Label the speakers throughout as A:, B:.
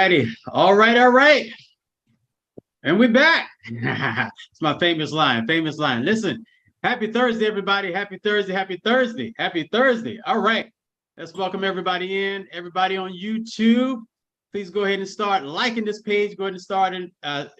A: righty. All right. And we're back. It's my famous line. Listen, happy Thursday, everybody. Happy Thursday. All right. Let's welcome everybody in. Everybody on YouTube, please go ahead and start liking this page. Go ahead and start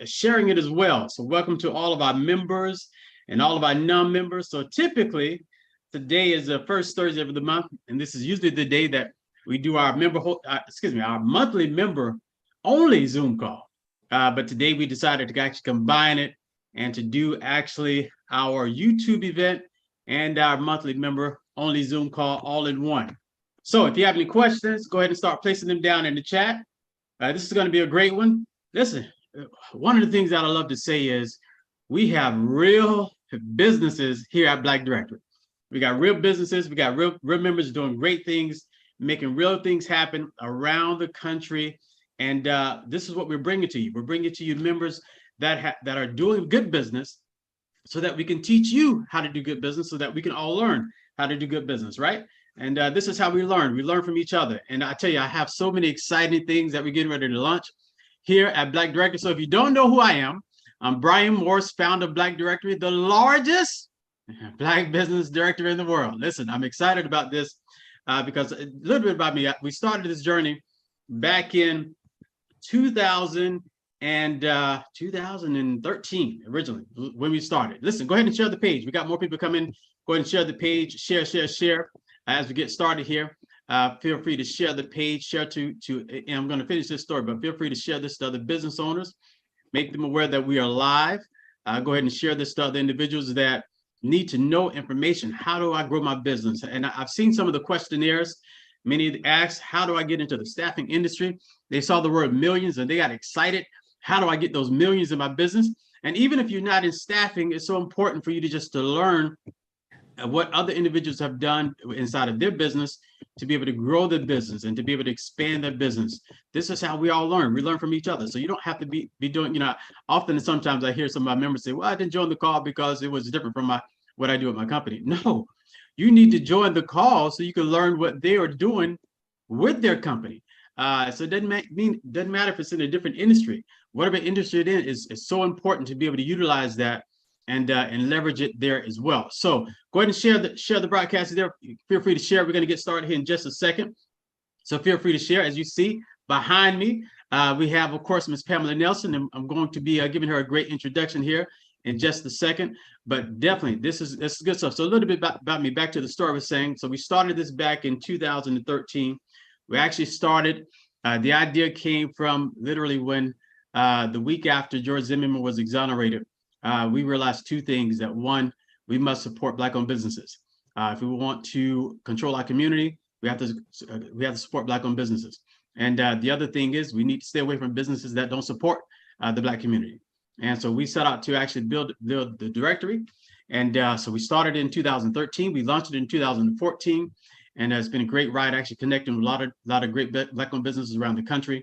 A: sharing it as well. So welcome to all of our members and all of our non-members. So typically, today is the first Thursday of the month, and this is usually the day that we do our our monthly member only Zoom call. But today we decided to actually combine it and to do actually our YouTube event and our monthly member only Zoom call all in one. So if you have any questions, go ahead and start placing them down in the chat. This is going to be a great one. Listen, one of the things that I love to say is we have real businesses here at Black Directory. We got real businesses. We got real members doing great things, making real things happen around the country. And this is what we're bringing to you. We're bringing to you members that are doing good business so that we can teach you how to do good business, so that we can all learn how to do good business, right? And this is how we learn. We learn from each other. And I tell you, I have so many exciting things that we're getting ready to launch here at Black Directory. So if you don't know who I am, I'm Brian Morse, founder of Black Directory, the largest Black business directory in the world. Listen, I'm excited about this because a little bit about me. We started this journey back in 2013 originally when we started. Listen, go ahead and share the page. We got more people coming. Go ahead and share the page. Share as we get started here. Feel free to share the page. Share to and I'm going to finish this story, but feel free to share this to other business owners. Make them aware that we are live. Go ahead and share this to other individuals that need to know information. How do I grow my business? And I've seen some of the questionnaires. Many asked, how do I get into the staffing industry? They saw the word millions and they got excited. How do I get those millions in my business? And even if you're not in staffing, it's so important for you to just to learn what other individuals have done inside of their business to be able to grow their business and to be able to expand their business. This is how we all learn. We learn from each other. So you don't have to be doing, often sometimes I hear some of my members say, well, I didn't join the call because it was different from what I do at my company. No, you need to join the call so you can learn what they are doing with their company. So it doesn't matter if it's in a different industry. Whatever industry it is so important to be able to utilize that and leverage it there as well. So go ahead and share the broadcast there. Feel free to share. We're going to get started here in just a second. So feel free to share. As you see behind me, we have, of course, Ms. Pamela Nelson, and I'm going to be giving her a great introduction here in just a second. But definitely, this is good stuff. So a little bit about me, back to the story I was saying. So we started this back in 2013. We actually started, the idea came from literally when the week after George Zimmerman was exonerated. We realized two things: that one, we must support Black-owned businesses. If we want to control our community, we have to support Black-owned businesses. And the other thing is we need to stay away from businesses that don't support the Black community. And so we set out to actually build the directory. And so we started in 2013. We launched it in 2014. And it's been a great ride, actually connecting with a lot of great Black-owned businesses around the country.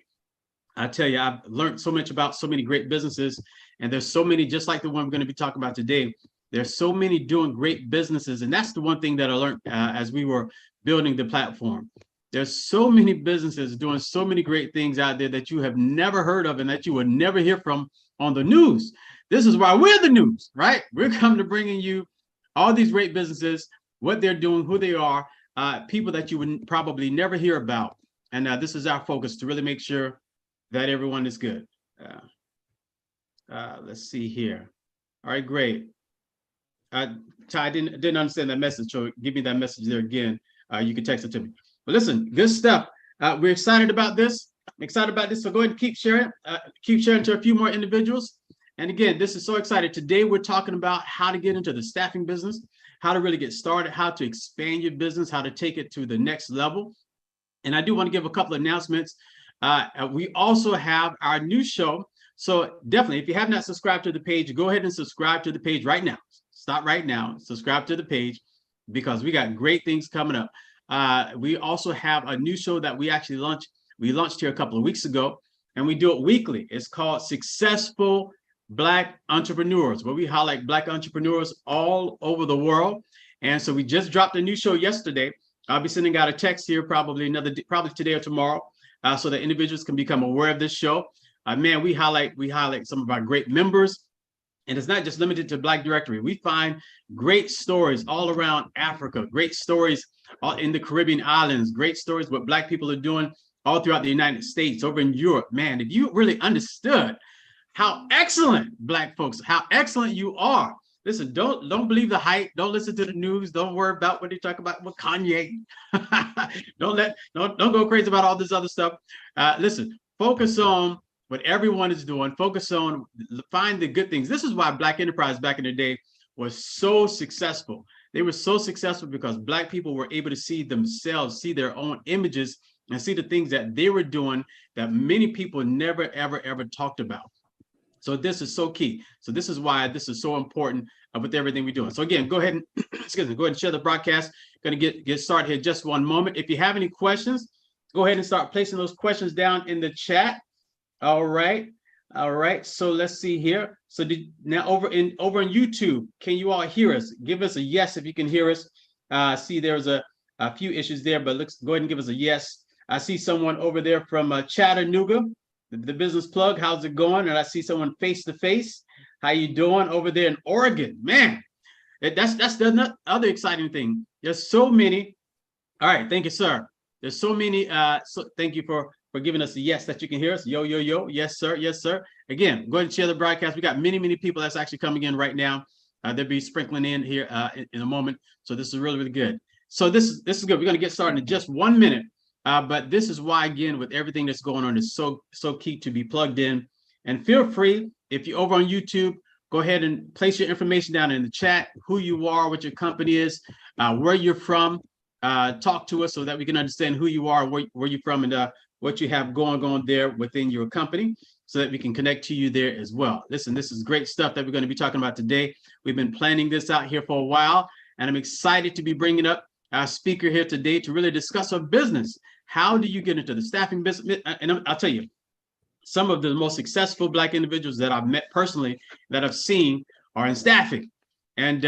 A: I tell you, I've learned so much about so many great businesses, and there's so many, just like the one we're going to be talking about today. There's so many doing great businesses, and that's the one thing that I learned as we were building the platform. There's so many businesses doing so many great things out there that you have never heard of and that you will never hear from on the news. This is why we're the news, right? We're coming to bringing you all these great businesses, what they're doing, who they are, people that you would probably never hear about. And this is our focus, to really make sure that everyone is good. Let's see here. All right, great. Ty, I didn't understand that message, so give me that message there again. You can text it to me. But listen, good stuff. We're excited about this. So go ahead and keep sharing to a few more individuals. And again, this is so exciting. Today, we're talking about how to get into the staffing business, how to really get started, how to expand your business, how to take it to the next level. And I do want to give a couple of announcements. We also have our new show. So definitely, if you have not subscribed to the page, go ahead and subscribe to the page right now. Stop right now, subscribe to the page, because we got great things coming up. We also have a new show that we actually launched. We launched here a couple of weeks ago, and we do it weekly. It's called Successful Black Entrepreneurs, where we highlight Black entrepreneurs all over the world. And so we just dropped a new show yesterday. I'll be sending out a text here probably today or tomorrow so that individuals can become aware of this show. Man, we highlight some of our great members. And it's not just limited to Black Directory. We find great stories all around Africa, great stories all in the Caribbean islands, great stories what Black people are doing all throughout the United States, over in Europe. Man, if you really understood how excellent Black folks, how excellent you are. Listen, don't believe the hype. Don't listen to the news. Don't worry about what they talk about with Kanye. don't go crazy about all this other stuff. Listen, focus on what everyone is doing. Focus on, find the good things. This is why Black enterprise back in the day was so successful. They were so successful because Black people were able to see themselves, see their own images, and see the things that they were doing that many people never, ever talked about. So this is so key. So this is why this is so important with everything we're doing. So again, go ahead and excuse me, go ahead and share the broadcast. Going to get started here just one moment. If you have any questions, go ahead and start placing those questions down in the chat. All right. So let's see here. So now over in YouTube, can you all hear us? Give us a yes if you can hear us. See, there's a few issues there, but let's go ahead and give us a yes. I see someone over there from Chattanooga, the business plug. How's it going? And I see someone face to face. How you doing over there in Oregon? Man, that's the other exciting thing. There's so many. All right, thank you, sir. There's so many. So thank you for giving us a yes that you can hear us. Yo. Yes, sir. Yes, sir. Again, go ahead and share the broadcast. We got many people that's actually coming in right now. They'll be sprinkling in here in a moment. So this is really good. So this is good. We're going to get started in just 1 minute. But this is why, again, with everything that's going on, it's so key to be plugged in. And feel free, if you're over on YouTube, go ahead and place your information down in the chat, who you are, what your company is, where you're from. Talk to us so that we can understand who you are, where you're from, and what you have going on there within your company, so that we can connect to you there as well. Listen, this is great stuff that we're going to be talking about today. We've been planning this out here for a while, and I'm excited to be bringing up our speaker here today to really discuss our business. How do you get into the staffing business? And I'll tell you, some of the most successful Black individuals that I've met personally, that I've seen, are in staffing. And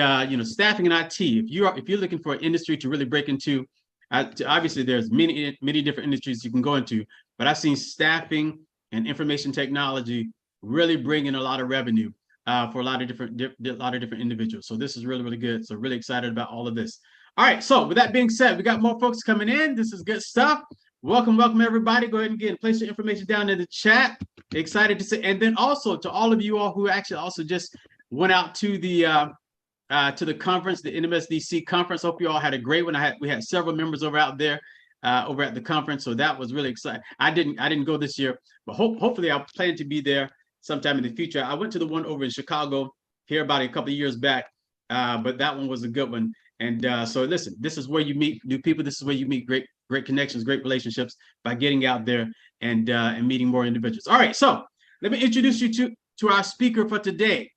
A: staffing and IT. If you're looking for an industry to really break into, obviously there's many different industries you can go into, but I've seen staffing and information technology really bring in a lot of revenue for a lot of different individuals. So this is really good. So really excited about all of this. All right, so with that being said, we got more folks coming in. This is good stuff. Welcome everybody. Go ahead and place your information down in the chat. Excited to see, and then also to all of you all who actually also just went out to the conference, the NMSDC conference. Hope you all had a great one. We had several members over out there over at the conference, so that was really exciting. I didn't go this year, but hopefully I'll plan to be there sometime in the future. I went to the one over in Chicago here about a couple of years back, but that one was a good one. And so listen, this is where you meet new people. This is where you meet great connections, great relationships, by getting out there and meeting more individuals. All right, so let me introduce you to our speaker for today.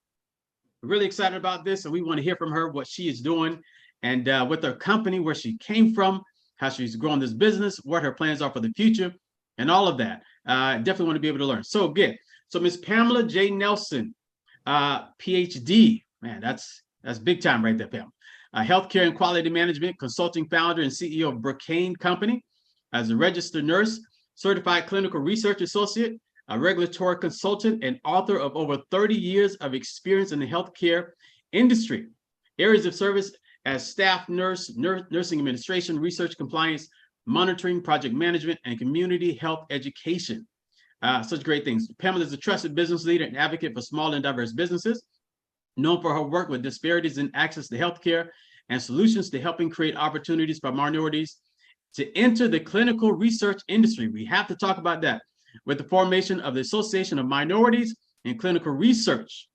A: We're really excited about this, and we want to hear from her what she is doing, and with her company, where she came from, how she's grown this business, what her plans are for the future, and all of that. Definitely want to be able to learn. So good. So Miss Pamela J. Nelson, Ph.D. Man, that's big time right there, Pam. Healthcare and quality management consulting founder and CEO of Bracane Company. As a registered nurse, certified clinical research associate, a regulatory consultant, and author of over 30 years of experience in the healthcare industry. Areas of service as staff nurse, nursing administration, research compliance, monitoring, project management, and community health education. Such great things. Pamela is a trusted business leader and advocate for small and diverse businesses, known for her work with disparities in access to healthcare and solutions to helping create opportunities for minorities to enter the clinical research industry. We have to talk about that, with the formation of the Association of Minorities in Clinical Research.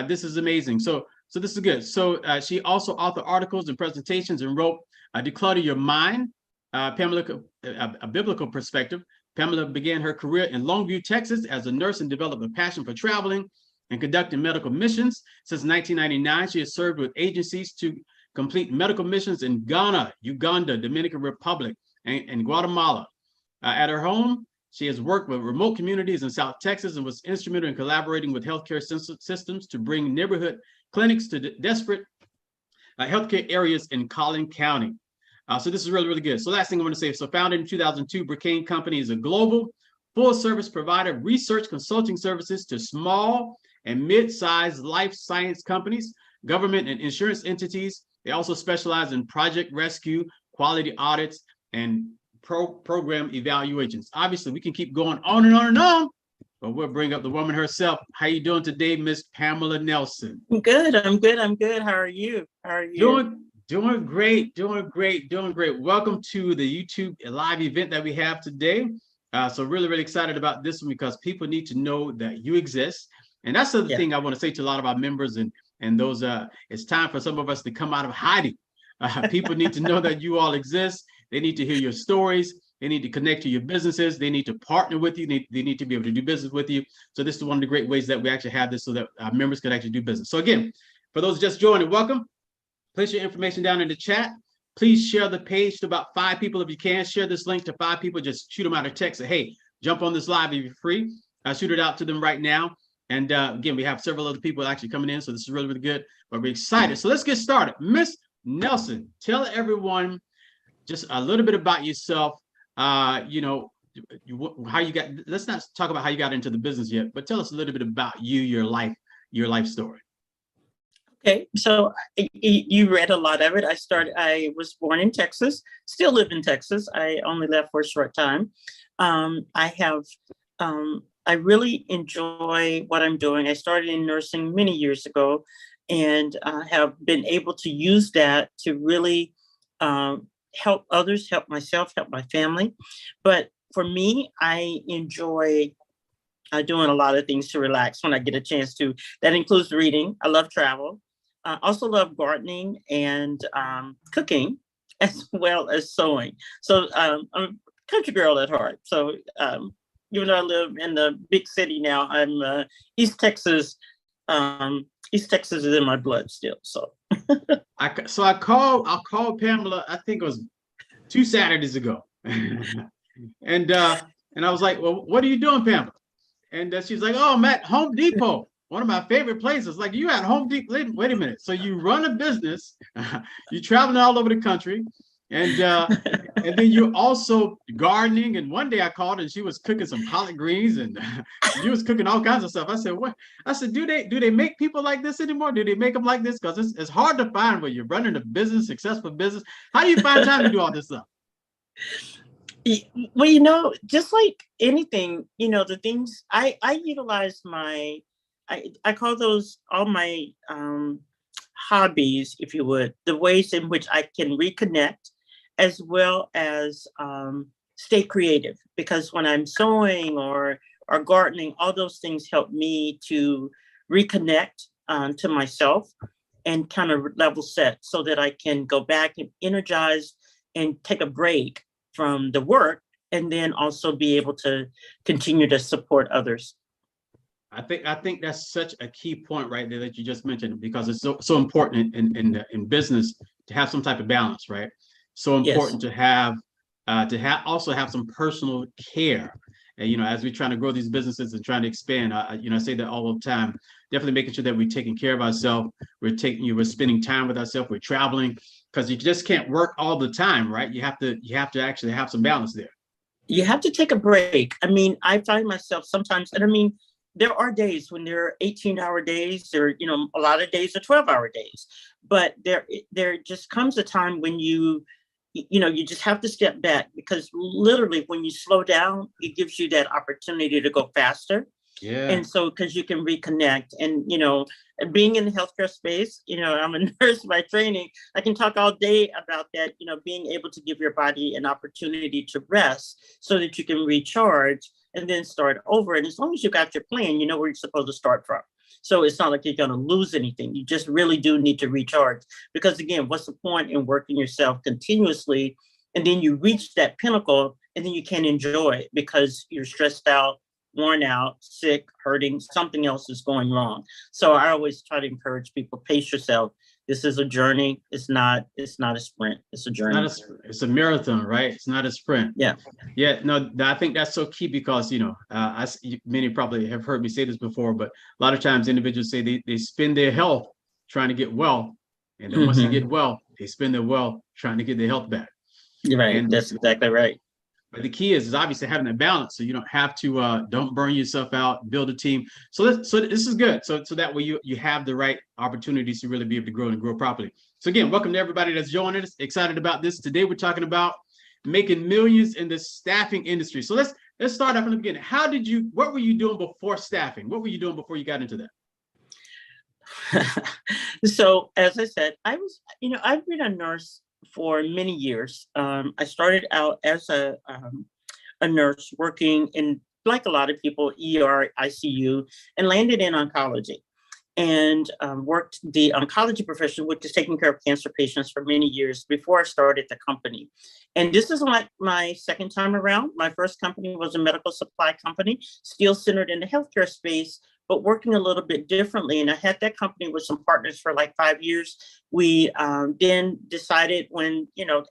A: This is amazing. So this is good. So she also authored articles and presentations and wrote Declutter Your Mind, Pamela, a biblical perspective. Pamela began her career in Longview, Texas as a nurse, and developed a passion for traveling and conducting medical missions. Since 1999, she has served with agencies to complete medical missions in Ghana, Uganda, Dominican Republic, and Guatemala. At her home, she has worked with remote communities in South Texas and was instrumental in collaborating with healthcare systems to bring neighborhood clinics to desperate healthcare areas in Collin County. So this is really, really good. So last thing I want to say, so founded in 2002, Bracane Company is a global full-service provider of research consulting services to small and mid-sized life science companies, government and insurance entities. They also specialize in project rescue, quality audits, and program evaluations. Obviously, we can keep going on and on and on, but we'll bring up the woman herself. How you doing today, Miss Pamela Nelson?
B: Good. I'm good. How are you?
A: Doing great. Welcome to the YouTube live event that we have today. So really, really excited about this one because people need to know that you exist. And that's the other thing I want to say to a lot of our members and those, it's time for some of us to come out of hiding. People need to know that you all exist. They need to hear your stories. They need to connect to your businesses. They need to partner with you. They need to be able to do business with you. So this is one of the great ways that we actually have this so that our members can actually do business. So again, for those just joining, welcome. Place your information down in the chat. Please share the page to about 5 people if you can. Share this link to 5 people. Just shoot them out a text. Say, hey, jump on this live if you're free. Shoot it out to them right now. And again, we have several other people actually coming in. So this is really, really good. But we're excited. So let's get started. Miss Nelson, tell everyone just a little bit about yourself. How you got, let's not talk about how you got into the business yet, but tell us a little bit about you, your life story.
B: Okay, so you read a lot of it. I was born in Texas, still live in Texas. I only left for a short time. I really enjoy what I'm doing. I started in nursing many years ago and have been able to use that to really help others, help myself, help my family. But for me, I enjoy doing a lot of things to relax when I get a chance to. That includes reading. I love travel. I also love gardening and cooking, as well as sewing. So I'm a country girl at heart. So even though I live in the big city now, I'm East Texas. East Texas is in my blood still. So
A: I called Pamela. I think it was 2 Saturdays ago, and I was like, "Well, what are you doing, Pamela?" And she's like, "Oh, I'm at Home Depot, one of my favorite places." Like, you at Home Depot? Wait a minute. So you run a business, you're traveling all over the country, and then you're also gardening. And one day I called and she was cooking some collard greens, and you was cooking all kinds of stuff. I said, "What?" I said, "Do they make people like this anymore? Do they make them like this? Because it's hard to find when you're running a business, successful business. How do you find time to do all this stuff?"
B: Well, just like anything, the things I utilize I call those all my hobbies, if you would, the ways in which I can reconnect as well as stay creative. Because when I'm sewing or gardening, all those things help me to reconnect to myself and kind of level set so that I can go back and energize and take a break from the work and then also be able to continue to support others.
A: I think that's such a key point right there that you just mentioned, because it's so important in business to have some type of balance, right? So important to have also have some personal care. And as we're trying to grow these businesses and trying to expand, I say that all the time. Definitely making sure that we're taking care of ourselves. We're spending time with ourselves. We're traveling, because you just can't work all the time, right? You have to actually have some balance there.
B: You have to take a break. I mean, I find myself sometimes, and there are days when there are 18-hour days, or a lot of days are 12-hour days, but there just comes a time when you just have to step back, because literally when you slow down, it gives you that opportunity to go faster.
A: Yeah.
B: And so, because you can reconnect, and being in the healthcare space, I'm a nurse by training. I can talk all day about that. Being able to give your body an opportunity to rest so that you can recharge and then start over. And as long as you got your plan, you know where you're supposed to start from. So it's not like you're going to lose anything. You just really do need to recharge, because again, what's the point in working yourself continuously and then you reach that pinnacle and then you can't enjoy it because you're stressed out, worn out, sick, hurting, something else is going wrong. So I always try to encourage people, pace yourself. This is a journey. It's not a sprint. It's a journey.
A: It's a marathon, right? It's not a sprint.
B: Yeah.
A: Yeah. No, I think that's so key, because, many probably have heard me say this before, but a lot of times individuals say they spend their health trying to get well. And then once they get well, they spend their wealth trying to get their health back.
B: You're right.
A: And
B: That's exactly right.
A: but the key is obviously having a balance, so you don't have to don't burn yourself out, build a team. So this is good. So that way you have the right opportunities to really be able to grow and grow properly. So again, welcome to everybody that's joining us. Excited about this. Today we're talking about making millions in the staffing industry. So let's start off from the beginning. What were you doing before staffing? What were you doing before you got into that?
B: So as I said, I've been a nurse for many years. I started out as a nurse working in, like a lot of people, ER, ICU, and landed in oncology, and worked the oncology profession, which is taking care of cancer patients, for many years before I started the company. And this is like my second time around. My first company was a medical supply company, still centered in the healthcare space, but working a little bit differently. And I had that company with some partners for like 5 years. We then decided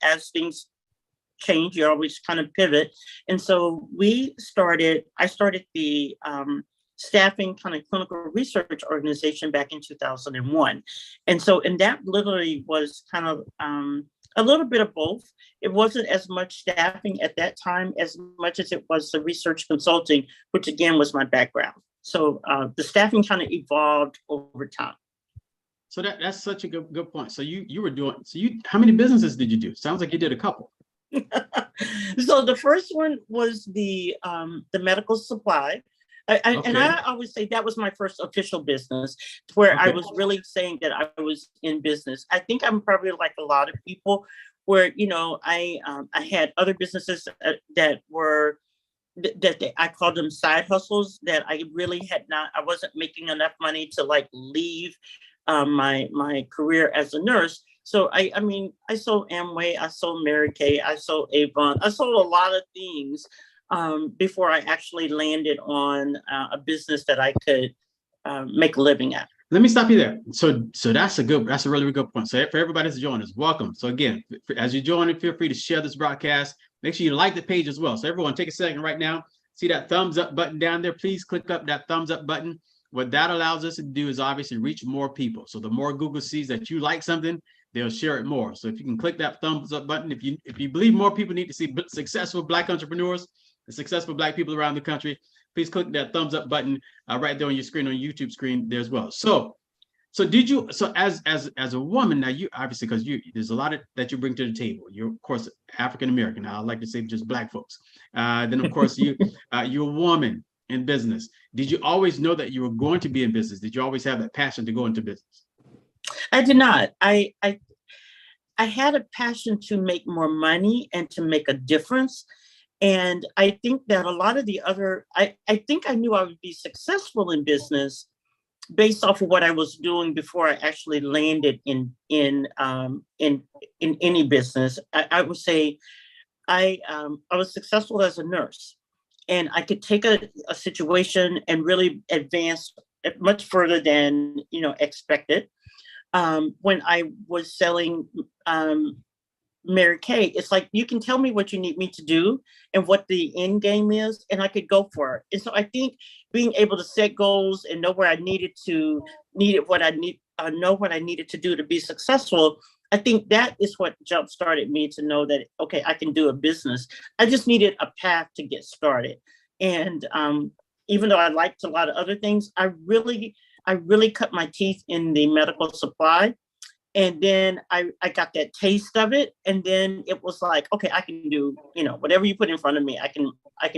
B: as things change, you always kind of pivot. And so I started the staffing kind of clinical research organization back in 2001. And that literally was kind of a little bit of both. It wasn't as much staffing at that time as much as it was the research consulting, which again was my background. So the staffing kind of evolved over time.
A: So that's such a good point. So how many businesses did you do? Sounds like you did a couple.
B: So the first one was the medical supply. And I always say that was my first official business, where I was really saying that I was in business. I think I'm probably like a lot of people where, I had other businesses that were I called them side hustles, that I really I wasn't making enough money to like leave my career as a nurse. So I sold Amway, I sold Mary Kay, I sold Avon, I sold a lot of things before I actually landed on a business that I could make a living at.
A: Let me stop you there. So that's a really good point. So for everybody that's joining us, welcome. So again, as you join, feel free to share this broadcast. Make sure you like the page as well. So everyone, take a second right now. See that thumbs up button down there? Please click up that thumbs up button. What that allows us to do is obviously reach more people. So the more Google sees that you like something, they'll share it more. So if you can click that thumbs up button, if you believe more people need to see successful Black entrepreneurs and successful Black people around the country, please click that thumbs up button right there on your screen, on YouTube screen there as well. So as a woman, now you obviously, because there's a lot that you bring to the table. You're of course African American. I like to say just Black folks. Then of course you're a woman in business. Did you always know that you were going to be in business? Did you always have that passion to go into business?
B: I did not. I had a passion to make more money and to make a difference. And I think that a lot of I think I knew I would be successful in business based off of what I was doing before I actually landed in any business. I would say I was successful as a nurse, and I could take a situation and really advance much further than expected. When I was selling Mary Kay, it's like, you can tell me what you need me to do and what the end game is, and I could go for it. And so I think being able to set goals and know where I know what I needed to do to be successful, I think that is what jump started me to know that, okay, I can do a business. I just needed a path to get started. And even though I liked a lot of other things, I really cut my teeth in the medical supply. And then I got that taste of it. And then it was like, okay, I can do, whatever you put in front of me, I can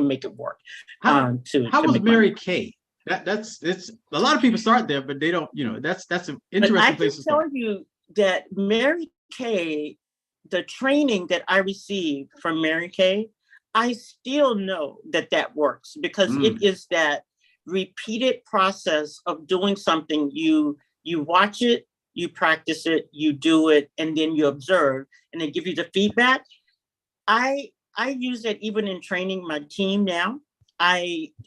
B: make it work.
A: How was Mary Kay? It's a lot of people start there, but they don't, that's an interesting place to start. I can tell you
B: that Mary Kay, the training that I received from Mary Kay, I still know that works, because it is that repeated process of doing something. You watch it, you practice it, you do it, and then you observe, and they give you the feedback. I use that even in training my team now.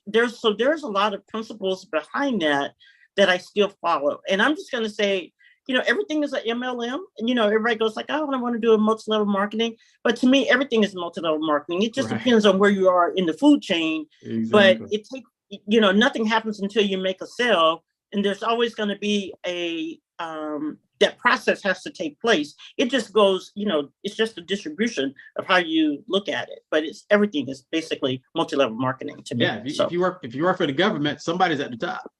B: There's a lot of principles behind that I still follow. And I'm just going to say, everything is an MLM. And, everybody goes like, oh, I want to do a multi-level marketing. But to me, everything is multi-level marketing. It just depends on where you are in the food chain. Exactly. But it takes, nothing happens until you make a sale. And there's always going to be a that process has to take place. It just goes, it's just a distribution of how you look at it. But everything is basically multi-level marketing to me.
A: Yeah, if you work for the government, somebody's at the top.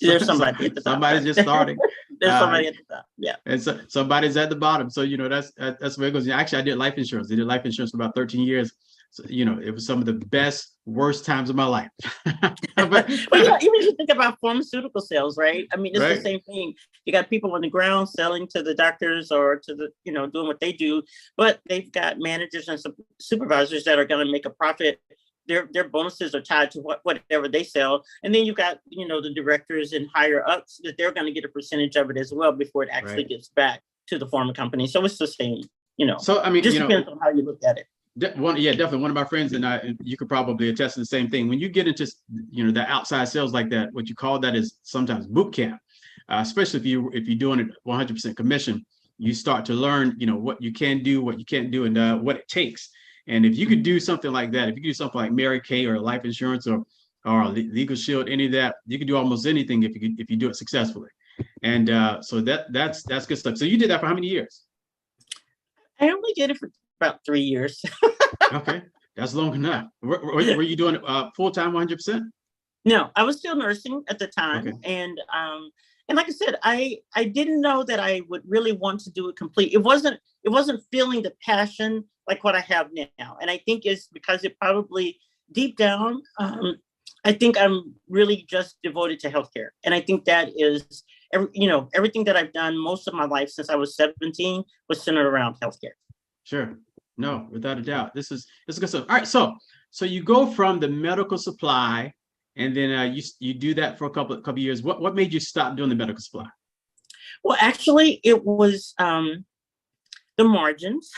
B: There's somebody at the top.
A: Somebody's just starting.
B: There's somebody at the top. Yeah.
A: And so somebody's at the bottom. So that's where it goes. Actually, I did life insurance. I did life insurance for about 13 years. So, it was some of the best, worst times of my life.
B: But even if you think about pharmaceutical sales, right? I mean, it's
A: Right.
B: the same thing. You got people on the ground selling to the doctors or to the, doing what they do, but they've got managers and supervisors that are going to make a profit. Their bonuses are tied to whatever they sell. And then you've got, the directors and higher ups that they're going to get a percentage of it as well before it actually
A: Right.
B: gets back to the pharma company. So it's the same,
A: So, I mean,
B: just depends on how you look at it.
A: Definitely. One of my friends and I, and you could probably attest to the same thing. When you get into, the outside sales like that, what you call that is sometimes boot camp, especially if you're doing it 100% commission, you start to learn, what you can do, what you can't do, and what it takes. And if you could do something like that, if you could do something like Mary Kay or life insurance or Legal Shield, any of that, you can do almost anything if you do it successfully. And so that's good stuff. So you did that for how many years?
B: I only did it for about 3 years.
A: Okay, that's long enough. Were you doing it full-time 100%?
B: No, I was still nursing at the time.
A: Okay.
B: And like I said, I didn't know that I would really want to do it complete. It wasn't feeling the passion like what I have now. And I think it's because it probably deep down, I think I'm really just devoted to healthcare. And I think that is, everything that I've done most of my life since I was 17 was centered around healthcare.
A: Sure. No, without a doubt. This is good stuff. All right. So you go from the medical supply, and then you do that for a couple of years. What made you stop doing the medical supply?
B: Well, actually, it was the margins.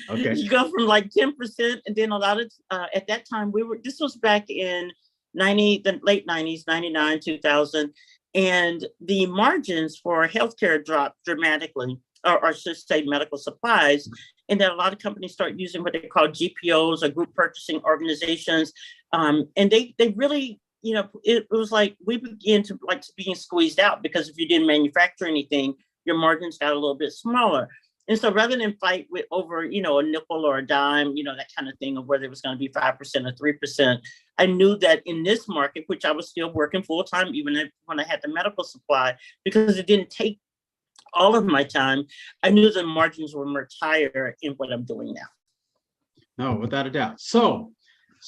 A: Okay.
B: You go from like 10%, and then a lot of at that time this was back in the late 90s, 99, 2000, and the margins for healthcare dropped dramatically, or I should say medical supplies. And then a lot of companies start using what they call GPOs or group purchasing organizations. And they really, it was like we began to being squeezed out, because if you didn't manufacture anything, your margins got a little bit smaller. And so rather than fight over, a nickel or a dime, that kind of thing, of whether it was going to be 5% or 3%, I knew that in this market, which I was still working full time, even when I had the medical supply, because it didn't take all of my time, I knew the margins were much higher in what I'm doing now.
A: No, without a doubt. So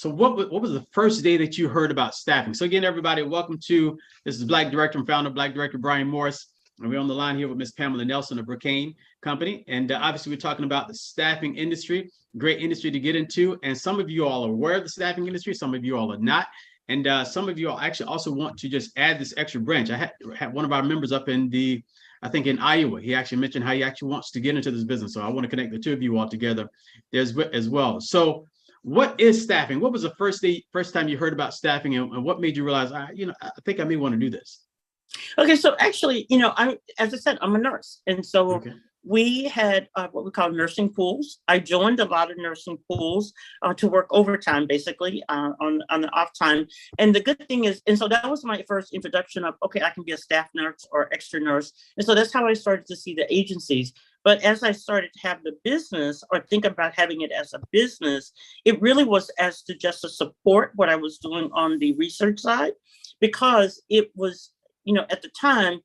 A: what was the first day that you heard about staffing? So again, everybody, welcome to, this is Black Director and founder, Black Director Brian Morris. And we're on the line here with Miss Pamela Nelson of Bracane Company. And obviously we're talking about the staffing industry, great industry to get into. And some of you all are aware of the staffing industry, some of you all are not. And some of you all actually also want to just add this extra branch. I had one of our members up in in Iowa. He actually mentioned how he actually wants to get into this business. So I want to connect the two of you all together as well. So what is staffing? What was the first time you heard about staffing, and what made you realize, I think I may want to do this?
B: Okay, so actually, as I said, I'm a nurse. And so we had what we call nursing pools. I joined a lot of nursing pools to work overtime, basically, on the off time. And the good thing is, and so that was my first introduction of, okay, I can be a staff nurse or extra nurse. And so that's how I started to see the agencies. But as I started to have the business, or think about having it as a business, it really was as to just to support what I was doing on the research side, because it was, at the time,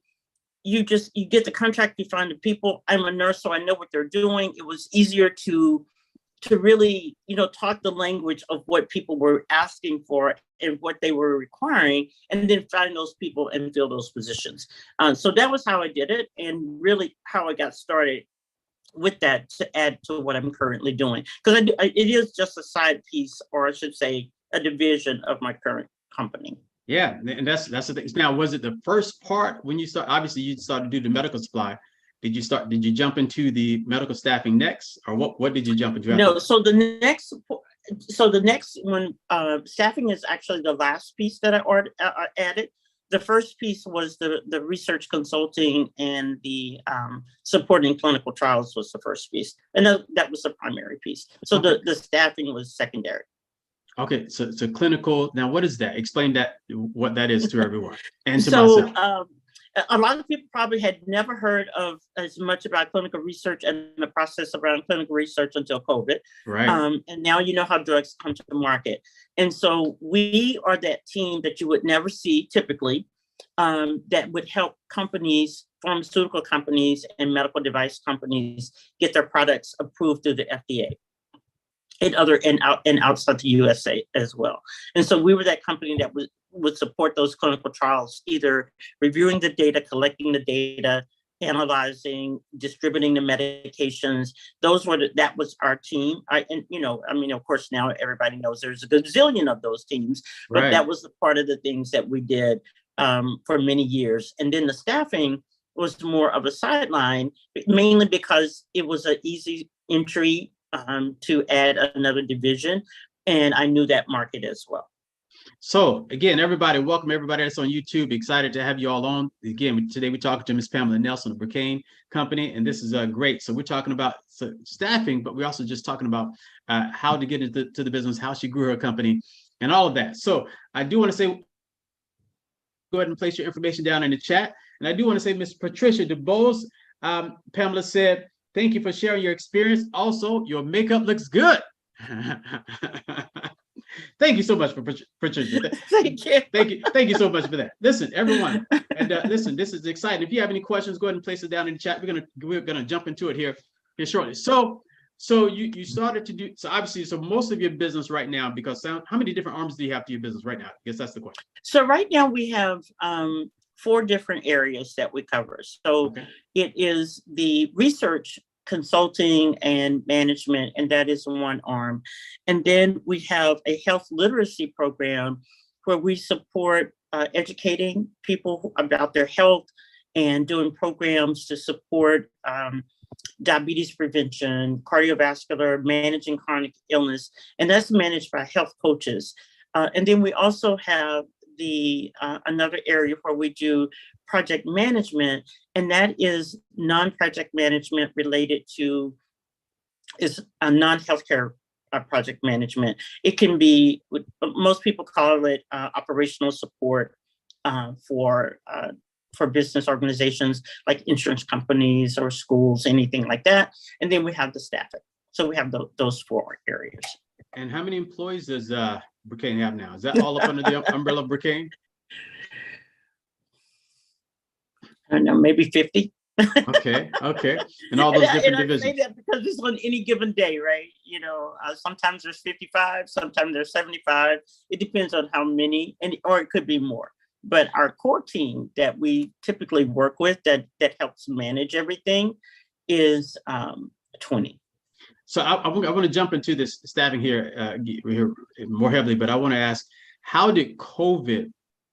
B: you get the contract, you find the people. I'm a nurse, so I know what they're doing. It was easier to really, talk the language of what people were asking for and what they were requiring, and then find those people and fill those positions. So that was how I did it, and really how I got started with that to add to what I'm currently doing. Because it is just a side piece, or I should say a division of my current company.
A: Yeah, and that's the thing. Now, was it the first part when you start? Obviously, you started to do the medical supply. Did you jump into the medical staffing next, or what did you jump into?
B: No, so the next one, staffing is actually the last piece that I added. The first piece was the research consulting, and the supporting clinical trials was the first piece, and that was the primary piece. So the staffing was secondary.
A: Okay, so clinical. Now, what is that? Explain what that is to everyone and to myself.
B: a lot of people probably had never heard of as much about clinical research and the process around clinical research until COVID.
A: Right.
B: And now you know how drugs come to the market. And so we are that team that you would never see typically, that would help companies, pharmaceutical companies and medical device companies get their products approved through the FDA. And outside the USA as well. And so we were that company that would support those clinical trials, either reviewing the data, collecting the data, analyzing, distributing the medications. That was our team. Of course, now everybody knows there's a gazillion of those teams, but
A: Right.
B: that was the part of the things that we did for many years. And then the staffing was more of a sideline, mainly because it was an easy entry to add another division. And I knew that market as well.
A: So again, everybody, welcome everybody that's on YouTube. Excited to have you all on. Again, today we're talking to Ms. Pamela Nelson of Bracane Company, and this is great. So we're talking about staffing, but we're also just talking about how to get into the business, how she grew her company, and all of that. So I do want to say, go ahead and place your information down in the chat. And I do want to say, Ms. Patricia DeBose, Pamela said, thank you for sharing your experience. Also, your makeup looks good. Thank you so much for Patricia.
B: Thank you.
A: Thank you so much for that. Listen, everyone, and listen, this is exciting. If you have any questions, go ahead and place it down in the chat. We're gonna jump into it here shortly. So you started to do, so obviously, so most of your business right now, because how many different arms do you have to your business right now? I guess that's the question.
B: So right now we have 4 different areas that we cover. So It is the research, consulting, and management, and that is one arm. And then we have a health literacy program where we support educating people about their health and doing programs to support diabetes prevention, cardiovascular, managing chronic illness, and that's managed by health coaches. And then we also have another area where we do project management, and that is non-project management related to a non-healthcare project management. It can be, most people call it operational support for business organizations like insurance companies or schools, anything like that. And then we have the staffing. So we have those 4 areas.
A: And how many employees does Bracane have now? Is that all up under the umbrella of Bracane?
B: I don't know, maybe 50.
A: Okay. And all those different divisions.
B: I say that because it's on any given day, right? Sometimes there's 55, sometimes there's 75. It depends on how many, or it could be more. But our core team that we typically work with that helps manage everything is 20.
A: So I want to jump into this staffing here more heavily, but I want to ask, how did COVID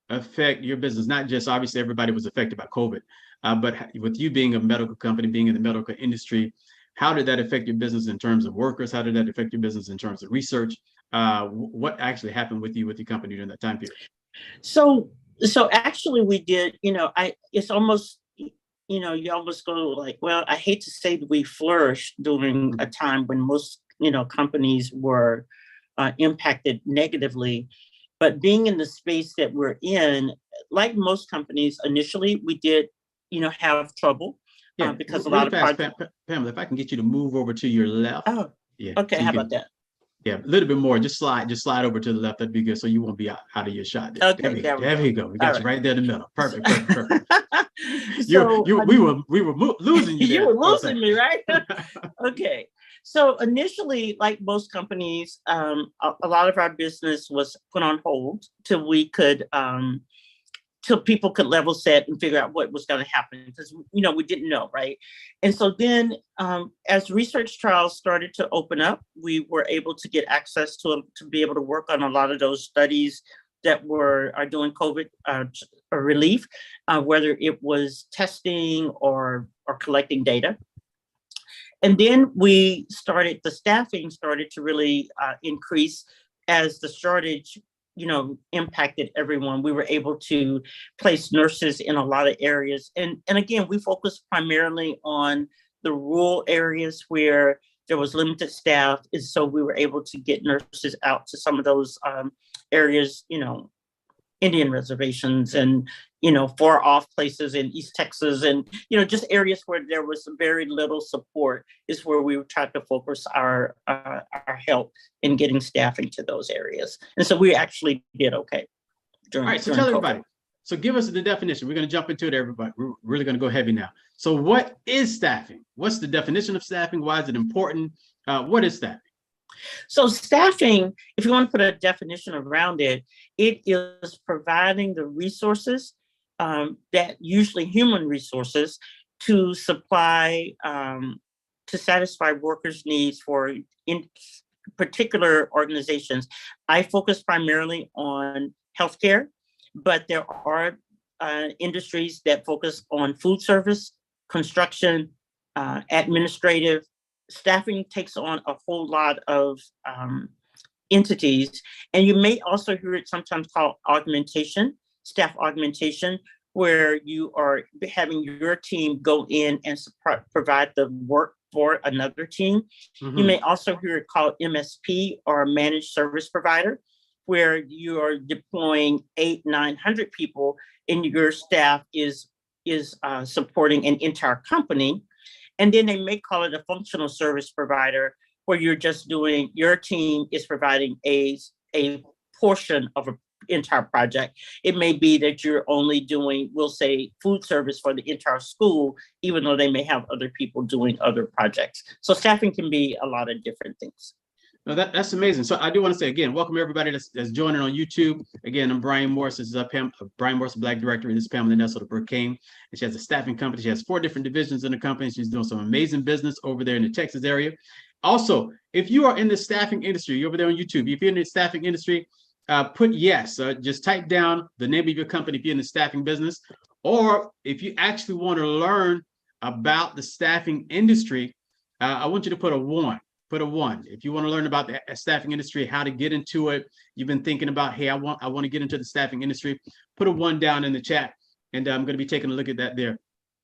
A: affect your business? Not just, obviously everybody was affected by COVID, but with you being a medical company, being in the medical industry, how did that affect your business in terms of workers? How did that affect your business in terms of research? What actually happened with your company during that time period?
B: So actually we did, it's almost, you almost go like, well, I hate to say that we flourished during a time when most, companies were impacted negatively. But being in the space that we're in, like most companies, initially we did, have trouble because a lot of projects.
A: Pamela, if I can get you to move over to your left.
B: Oh, yeah. Okay.
A: So
B: how about that?
A: Yeah, a little bit more. Just slide over to the left. That'd be good. So you won't be out of your shot.
B: Okay,
A: there we go. We got you right there in the middle. Perfect. We were losing you there.
B: You were losing me, right? Okay. So initially, like most companies, a lot of our business was put on hold till we could, till people could level set and figure out what was going to happen, because we didn't know, right? And so then, as research trials started to open up, we were able to get access to be able to work on a lot of those studies that are doing COVID relief, whether it was testing or collecting data. And then the staffing started to really increase as the shortage, impacted everyone. We were able to place nurses in a lot of areas. And again, we focused primarily on the rural areas where there was limited staff. And so we were able to get nurses out to some of those areas, Indian reservations and, far off places in East Texas and, just areas where there was very little support is where we tried to focus our help in getting staffing to those areas. And so we actually did okay.
A: All right, so tell everybody. So give us the definition. We're going to jump into it, everybody. We're really going to go heavy now. So what is staffing? What's the definition of staffing? Why is it important? What is staffing?
B: So staffing, if you want to put a definition around it, it is providing the resources that usually human resources to supply, to satisfy workers' needs for in particular organizations. I focus primarily on healthcare, but there are industries that focus on food service, construction, administrative. Staffing takes on a whole lot of entities, and you may also hear it sometimes called augmentation, staff augmentation, where you are having your team go in and provide the work for another team. Mm-hmm. You may also hear it called MSP, or managed service provider, where you are deploying 800-900 people and your staff is supporting an entire company. And then they may call it a functional service provider, where you're just doing, your team is providing a portion of an entire project. It may be that you're only doing, we'll say, food service for the entire school, even though they may have other people doing other projects. So staffing can be a lot of different things.
A: No, that's amazing. So I do want to say again, welcome everybody that's joining on YouTube. Again, I'm Brian Morris. This is Brian Morris, Black Director, and this is Pamela J of Bracane. And she has a staffing company. She has 4 different divisions in the company. She's doing some amazing business over there in the Texas area. Also, if you are in the staffing industry, you're over there on YouTube. If you're in the staffing industry, put yes. Just type down the name of your company if you're in the staffing business. Or if you actually want to learn about the staffing industry, I want you to put a 1. Put a 1. If you want to learn about the staffing industry, how to get into it, you've been thinking about, hey, I want to get into the staffing industry, put a 1 down in the chat, and I'm going to be taking a look at that there.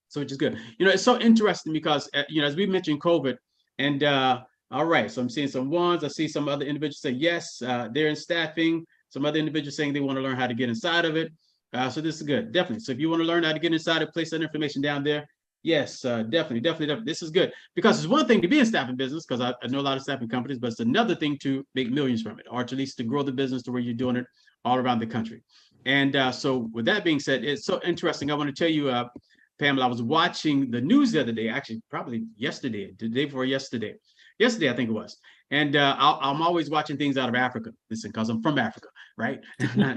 A: So which is good. It's so interesting because, as we mentioned COVID, and all right, so I'm seeing some 1s. I see some other individuals say, yes, they're in staffing. Some other individuals saying they want to learn how to get inside of it. So this is good, definitely. So if you want to learn how to get inside it, place that information down there. Yes, definitely. This is good, because it's one thing to be in staffing business, because I know a lot of staffing companies, but it's another thing to make millions from it, or to at least to grow the business to where you're doing it all around the country. And so with that being said, it's so interesting. I want to tell you, Pamela, I was watching the news the other day, actually probably yesterday, the day before yesterday, I think it was. And I'm always watching things out of Africa, listen, because I'm from Africa, right?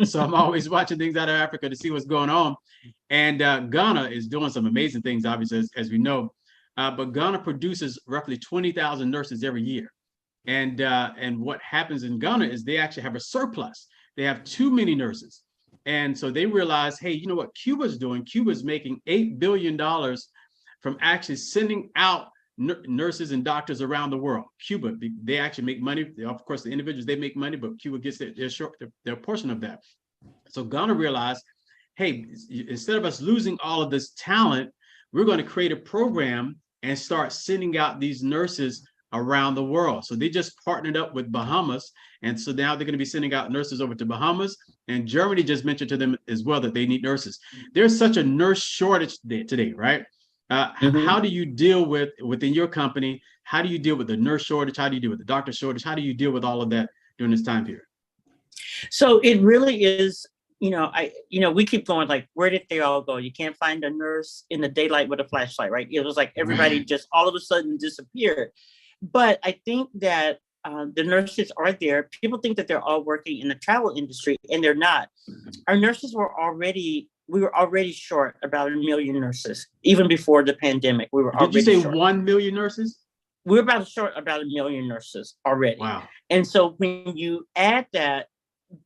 A: So I'm always watching things out of Africa to see what's going on. And Ghana is doing some amazing things, obviously, as we know. But Ghana produces roughly 20,000 nurses every year. And what happens in Ghana is they actually have a surplus. They have too many nurses. And so they realize, hey, you know what Cuba's doing? Cuba's making $8 billion from actually sending out nurses and doctors around the world. Cuba, they actually make money. Of course, the individuals, they make money, but Cuba gets their portion of that. So Ghana realized, hey, instead of us losing all of this talent, we're going to create a program and start sending out these nurses around the world. So they just partnered up with Bahamas. And so now they're going to be sending out nurses over to Bahamas. And Germany just mentioned to them as well that they need nurses. There's such a nurse shortage today, right? How do you deal within your company? How do you deal with the nurse shortage? How do you deal with the doctor shortage? How do you deal with all of that during this time period?
B: So it really is, we keep going like, where did they all go? You can't find a nurse in the daylight with a flashlight, right? It was like everybody just all of a sudden disappeared. But I think that the nurses are there. People think that they're all working in the travel industry, and they're not. Our nurses we were already short about 1 million nurses, even before the pandemic. We were
A: Did you say short. 1 million nurses?
B: We were short about 1 million nurses already.
A: Wow.
B: And so when you add that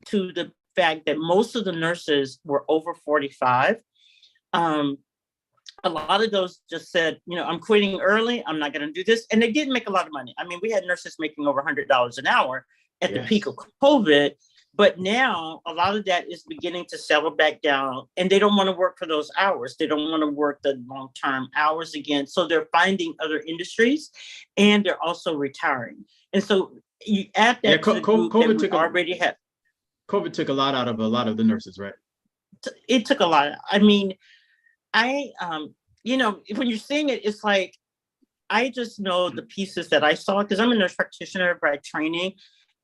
B: to the fact that most of the nurses were over 45, a lot of those just said, I'm quitting early. I'm not going to do this. And they didn't make a lot of money. I mean, we had nurses making over $100 an hour at the peak of COVID. But now a lot of that is beginning to settle back down, and they don't want to work for those hours. They don't want to work the long-term hours again. So they're finding other industries, and they're also retiring. And so you add that to the group that we already had.
A: COVID took a lot out of a lot of the nurses, right?
B: It took a lot. I mean, when you're seeing it, it's like, I just know the pieces that I saw, because I'm a nurse practitioner by training,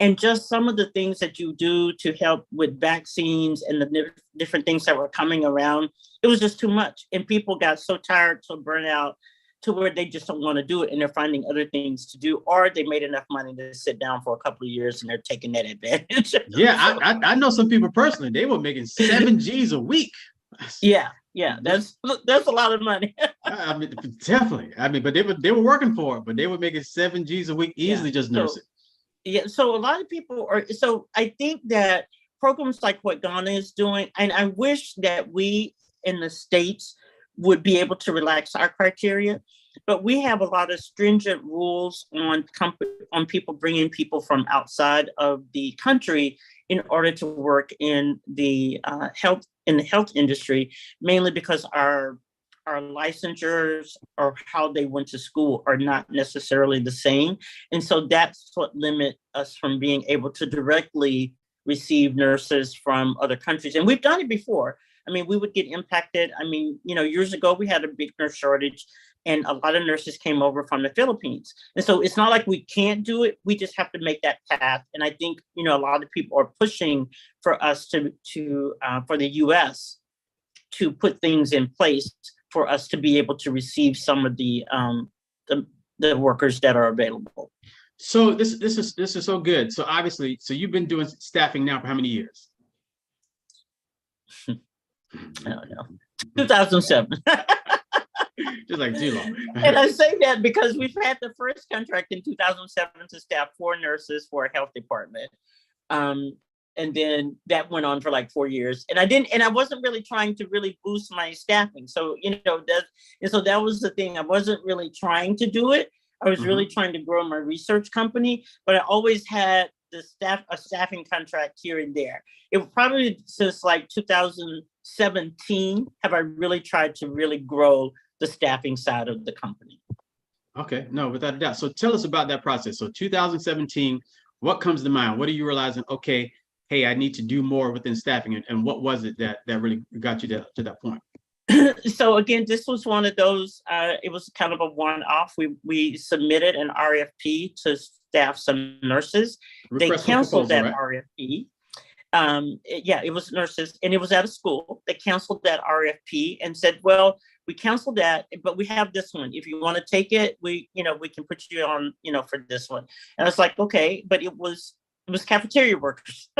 B: and just some of the things that you do to help with vaccines and the different things that were coming around, it was just too much. And people got so tired, so burnt out, to where they just don't want to do it, and they're finding other things to do, or they made enough money to sit down for a couple of years and they're taking that advantage.
A: Yeah, I know some people personally, they were making 7 G's a week.
B: Yeah, that's a lot of money.
A: I mean, definitely. I mean, but they were working for it, but they were making 7 G's a week easily, just nursing.
B: So a lot of people are. So I think that programs like what Ghana is doing, and I wish that we in the States would be able to relax our criteria, but we have a lot of stringent rules on people bringing people from outside of the country in order to work in the health industry, mainly because our licensures or how they went to school are not necessarily the same. And so that's what limits us from being able to directly receive nurses from other countries. And we've done it before. I mean, we would get impacted. I mean, years ago, we had a big nurse shortage, and a lot of nurses came over from the Philippines. And so it's not like we can't do it. We just have to make that path. And I think, a lot of people are pushing for us for the U.S. to put things in place for us to be able to receive some of the workers that are available.
A: So this is so good. So obviously, you've been doing staffing now for how many years?
B: I don't know. 2007.
A: Just like too long.
B: And I say that because we've had the first contract in 2007 to staff 4 nurses for a health department. And then that went on for like 4 years. And I wasn't really trying to really boost my staffing. So, that was the thing. I wasn't really trying to do it. I was really trying to grow my research company, but I always had a staffing contract here and there. It was probably since like 2017 have I really tried to really grow the staffing side of the company.
A: Okay, no, without a doubt. So tell us about that process. So 2017, what comes to mind? What are you realizing? Okay, hey, I need to do more within staffing, and what was it that really got you to that point?
B: So again, this was one of those. It was kind of a one-off. We submitted an RFP to staff some nurses. They canceled that RFP. It was nurses, and it was at a school. They canceled that RFP and said, "Well, we canceled that, but we have this one. If you want to take it, we can put you on, for this one." And I was like, "Okay," but it was cafeteria workers.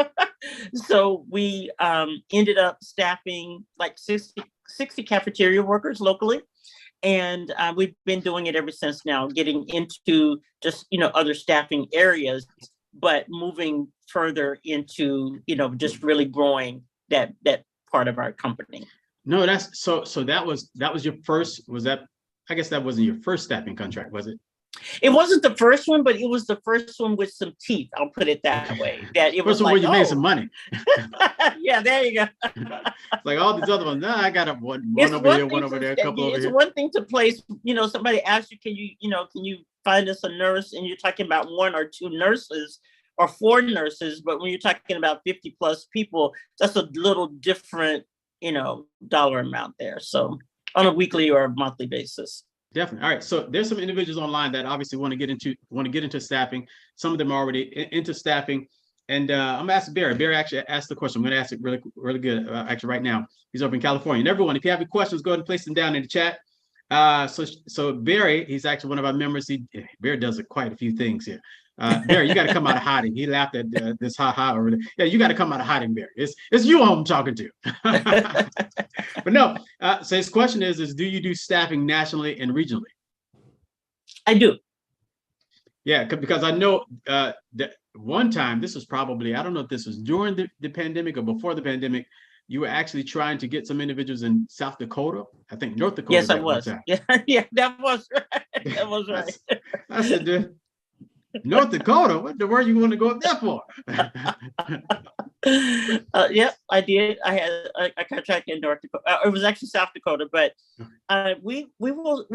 B: So we ended up staffing like 60 cafeteria workers locally. And we've been doing it ever since now, getting into just, other staffing areas, but moving further into, just really growing that part of our company.
A: No, that's so that was your first, I guess that wasn't your first staffing contract, was it?
B: It wasn't the first one, but it was the first one with some teeth. I'll put it that way. That it was
A: like, where you made some money.
B: Yeah, there you go.
A: Like all these other ones. Nah, I got one over here, one over there, a couple over here.
B: It's one thing to place. Somebody asks you, can you find us a nurse? And you're talking about 1 or 2 nurses or 4 nurses. But when you're talking about 50 plus people, that's a little different, dollar amount there. So on a weekly or a monthly basis.
A: Definitely. All right. So there's some individuals online that obviously want to get into staffing. Some of them are already into staffing. And I'm gonna ask Barry. Barry actually asked the question. I'm gonna ask it really, really good. Actually, right now, he's over in California. And everyone, if you have any questions, go ahead and place them down in the chat. So Barry, he's actually one of our members. Barry does quite a few things here. Barry, you got to come out of hiding. He laughed at this ha over there. Yeah, you got to come out of hiding, Barry. It's you I'm talking to. But no. So his question is do you do staffing nationally and regionally?
B: I do.
A: Yeah, because I know that one time, this was probably, I don't know if this was during the pandemic or before the pandemic, you were actually trying to get some individuals in South Dakota. I think North Dakota.
B: Yes, I was. Yeah, that was right. That was right.
A: I said, dude, North Dakota? What the world you want to go up there for?
B: Yep, I did. I had a contract in North Dakota. It was actually South Dakota, but we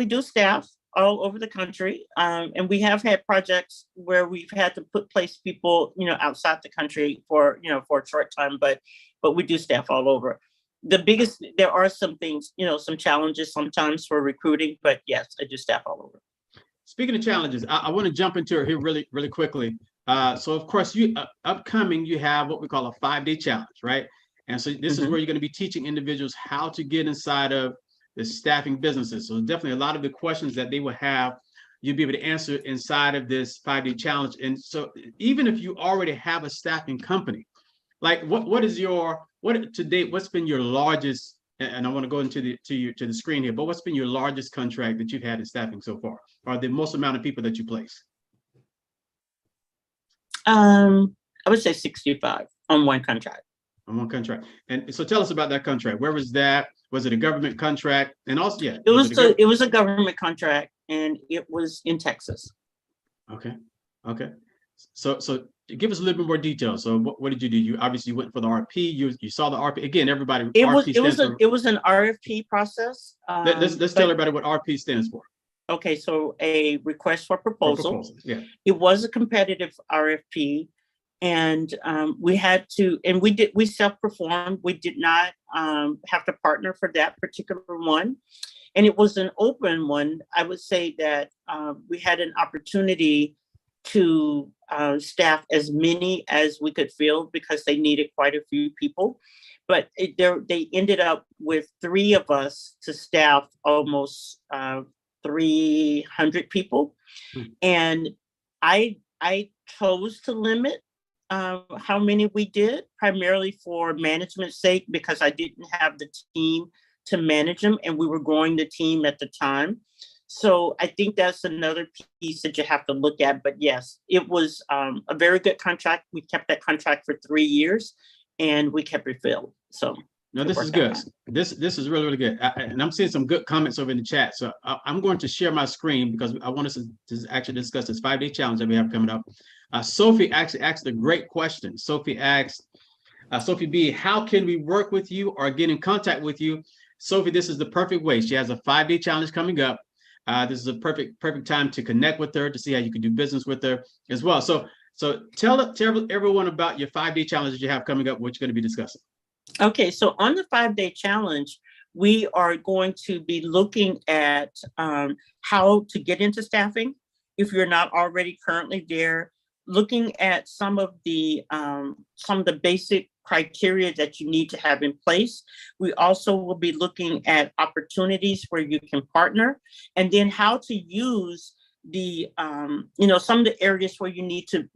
B: do staff all over the country. And we have had projects where we've had to place people, outside the country for a short time, but we do staff all over. There are some things, some challenges sometimes for recruiting, but yes, I do staff all over.
A: Speaking of challenges, I want to jump into it here really, really quickly. So of course, upcoming, you have what we call a 5-day challenge, right? And so this is where you're going to be teaching individuals how to get inside of the staffing businesses. So definitely a lot of the questions that they will have, you'll be able to answer inside of this 5-day challenge. And so even if you already have a staffing company, like what's been your largest, and I want to go into the screen here, but what's been your largest contract that you've had in staffing so far, or the most amount of people that you place?
B: I would say 65 on one contract.
A: On one contract. And so tell us about that contract. Where was that? Was it a government contract? And also, yeah.
B: It was a government contract, and it was in Texas.
A: Okay. So give us a little bit more detail. So what did you do? You obviously went for the RFP. You saw the RFP. Again, everybody.
B: It was an RFP process.
A: Let's tell everybody what RFP stands for.
B: Okay, so a request for proposal.
A: Yeah.
B: It was a competitive RFP, and we had to, and we self-performed. We did not have to partner for that particular one, and it was an open one. I would say that we had an opportunity to staff as many as we could fill because they needed quite a few people, but they ended up with 3 of us to staff almost 300 people. And I chose to limit how many we did, primarily for management's sake, because I didn't have the team to manage them, and we were growing the team at the time. So I think that's another piece that you have to look at. But yes, it was a very good contract. We kept that contract for 3 years, and we kept it filled. So
A: no, this is good. This is really, really good. And I'm seeing some good comments over in the chat. So I'm going to share my screen because I want us to actually discuss this 5-day challenge that we have coming up. Sophie actually asked a great question. Sophie asked, Sophie B, how can we work with you or get in contact with you? Sophie, this is the perfect way. She has a 5-day challenge coming up. This is a perfect time to connect with her, to see how you can do business with her as well. So tell everyone about your 5-day challenge that you have coming up, what you're going to be discussing.
B: Okay, so on the 5-day challenge, we are going to be looking at how to get into staffing if you're not already currently there, looking at some of the basic criteria that you need to have in place. We also will be looking at opportunities where you can partner, and then how to use the some of the areas where you need to